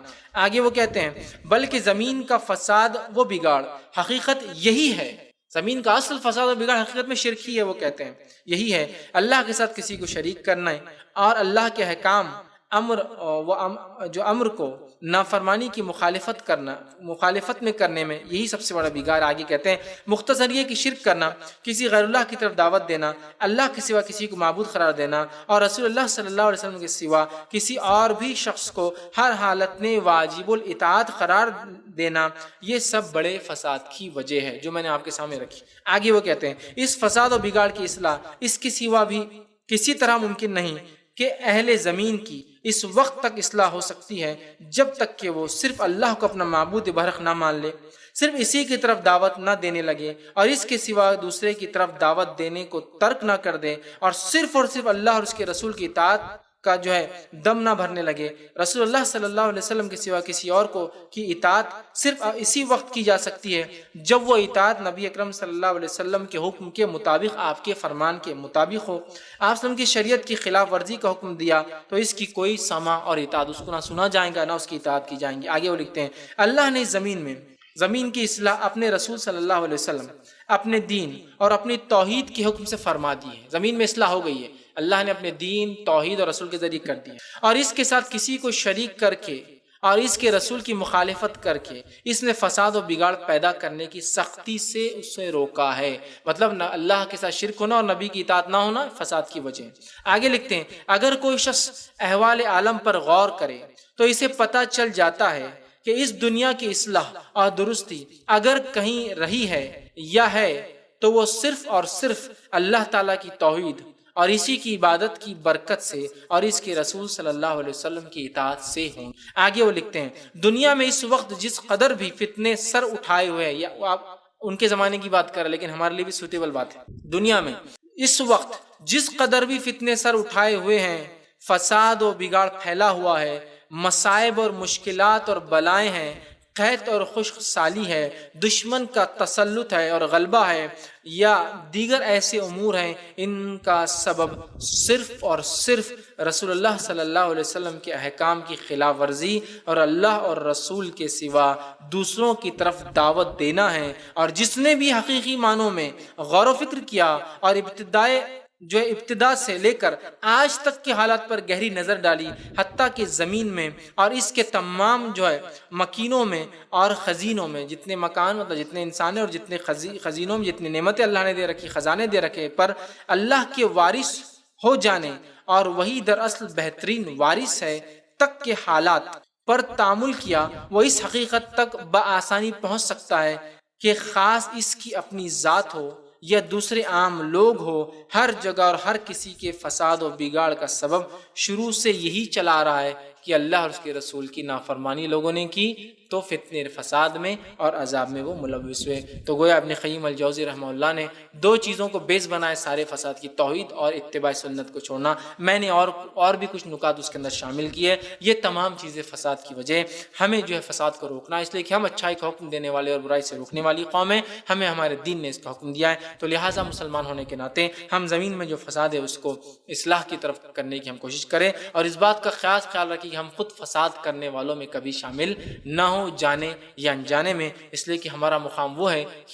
آگے وہ کہتے ہیں، بلکہ زمین کا فساد وہ بگاڑ حقیقت یہی ہے، زمین کا اصل فساد و بگاڑ حقیقت میں شرک ہی ہے. وہ کہتے ہیں یہی ہے اللہ کے ساتھ کسی کو شریک کرنا ہے، اور اللہ کے احکام جو امر کو نافرمانی کی مخالفت میں کرنے میں یہی سب سے بڑا بگاڑ۔ آگے کہتے ہیں مختصر یہ کہ شرک کرنا، کسی غیر اللہ کی طرف دعوت دینا، اللہ کے سوا کسی کو معبود قرار دینا اور رسول اللہ صلی اللہ علیہ وسلم کے سوا کسی اور بھی شخص کو ہر حالت میں واجب الاطاعت قرار دینا، یہ سب بڑے فساد کی وجہ ہے جو میں نے آپ کے سامنے رکھی۔ آگے وہ کہتے ہیں اس فساد و بگاڑ کی اصلاح اس کے سوا بھی کسی طرح ممکن نہیں کہ اہل زمین کی اس وقت تک اصلاح ہو سکتی ہے جب تک کہ وہ صرف اللہ کو اپنا معبود برحق نہ مان لے، صرف اسی کی طرف دعوت نہ دینے لگے اور اس کے سوا دوسرے کی طرف دعوت دینے کو ترک نہ کر دے، اور صرف اللہ اور اس کے رسول کی اطاعت کا دم نہ بھرنے لگے۔ رسول اللہ صلی اللہ علیہ وسلم کے سوا کسی اور کی اطاعت صرف اسی وقت کی جا سکتی ہے جب وہ اطاعت نبی اکرم صلی اللہ علیہ وسلم کے حکم کے مطابق، آپ کے فرمان کے مطابق ہو۔ آپ وسلم کی شریعت کی خلاف ورزی کا حکم دیا تو اس کی کوئی سماع اور اطاعت، اس کو نہ سنا جائے گا نہ اس کی اطاعت کی جائیں گی۔ آگے وہ لکھتے ہیں اللہ نے زمین کی اصلاح اپنے رسول صلی اللہ علیہ وسلم، اپنے دین اور اپنی توحید کے حکم سے فرما دی ہے۔ زمین میں اصلاح ہو گئی ہے، اللہ نے اپنے دین، توحید اور رسول کے ذریعے کر دی ہے، اور اس کے ساتھ کسی کو شریک کر کے اور اس کے رسول کی مخالفت کر کے اس نے فساد و بگاڑ پیدا کرنے کی سختی سے اسے روکا ہے۔ مطلب نہ اللہ کے ساتھ شرک ہونا اور نبی کی اطاعت نہ ہونا فساد کی وجہ۔ آگے لکھتے ہیں اگر کوئی شخص احوال عالم پر غور کرے تو اسے پتہ چل جاتا ہے کہ اس دنیا کی اصلاح اور درستی اگر کہیں رہی ہے یا ہے تو وہ صرف اور صرف اللہ تعالیٰ کی توحید اور اسی کی عبادت کی برکت سے اور اس کے رسول صلی اللہ علیہ وسلم کی اطاعت سے ہوں۔ آگے وہ لکھتے ہیں دنیا میں اس وقت جس قدر بھی فتنے سر اٹھائے ہوئے ہیں، یا آپ ان کے زمانے کی بات کر رہے ہیں لیکن ہمارے لیے بھی سوٹیبل بات ہے، دنیا میں اس وقت جس قدر بھی فتنے سر اٹھائے ہوئے ہیں، فساد و بگاڑ پھیلا ہوا ہے، مصائب اور مشکلات اور بلائیں ہیں، قحط اور خشک سالی ہے، دشمن کا تسلط ہے اور غلبہ ہے، یا دیگر ایسے امور ہیں، ان کا سبب صرف اور صرف رسول اللہ صلی اللہ علیہ وسلم کے احکام کی خلاف ورزی اور اللہ اور رسول کے سوا دوسروں کی طرف دعوت دینا ہے۔ اور جس نے بھی حقیقی معنوں میں غور و فکر کیا اور ابتدا سے لے کر آج تک کے حالات پر گہری نظر ڈالی، حتیٰ کہ زمین میں اور اس کے تمام مکینوں میں اور خزینوں میں، جتنے مکان مطلب جتنے انسان ہیں اور جتنے خزینوں میں جتنی نعمتیں اللہ نے دے رکھی، خزانے دے رکھے، پر اللہ کے وارث ہو جانے اور وہی دراصل بہترین وارث ہے تک کے حالات پر تعامل کیا، وہ اس حقیقت تک بآسانی پہنچ سکتا ہے کہ خاص اس کی اپنی ذات ہو یا دوسرے عام لوگ ہو، ہر جگہ اور ہر کسی کے فساد و بگاڑ کا سبب شروع سے یہی چلا آ رہا ہے کہ اللہ اور اس کے رسول کی نافرمانی لوگوں نے کی تو فتنے فساد میں اور عذاب میں وہ ملوث ہوئے۔ تو گویا ابن قیم الجوزی رحمہ اللہ نے دو چیزوں کو بیس بنائے سارے فساد کی، توحید اور اتباع سنت کو چھوڑنا۔ میں نے اور بھی کچھ نکات اس کے اندر شامل کیے۔ یہ تمام چیزیں فساد کی وجہ، ہمیں فساد کو روکنا، اس لیے کہ ہم اچھائی کا حکم دینے والے اور برائی سے روکنے والی قوم ہیں، ہمیں ہمارے دین نے اس کا حکم دیا ہے، تو لہٰذا مسلمان ہونے کے ناطے ہم زمین میں جو فساد ہے اس کو اصلاح کی طرف کرنے کی ہم کوشش کریں، اور اس بات کا خیال رکھیں کہ ہم خود فساد کرنے والوں میں کبھی شامل نہ ہوں، جانے یا انجانے میں، اس لیے کہ ہمارا مقام وہ ہے کہ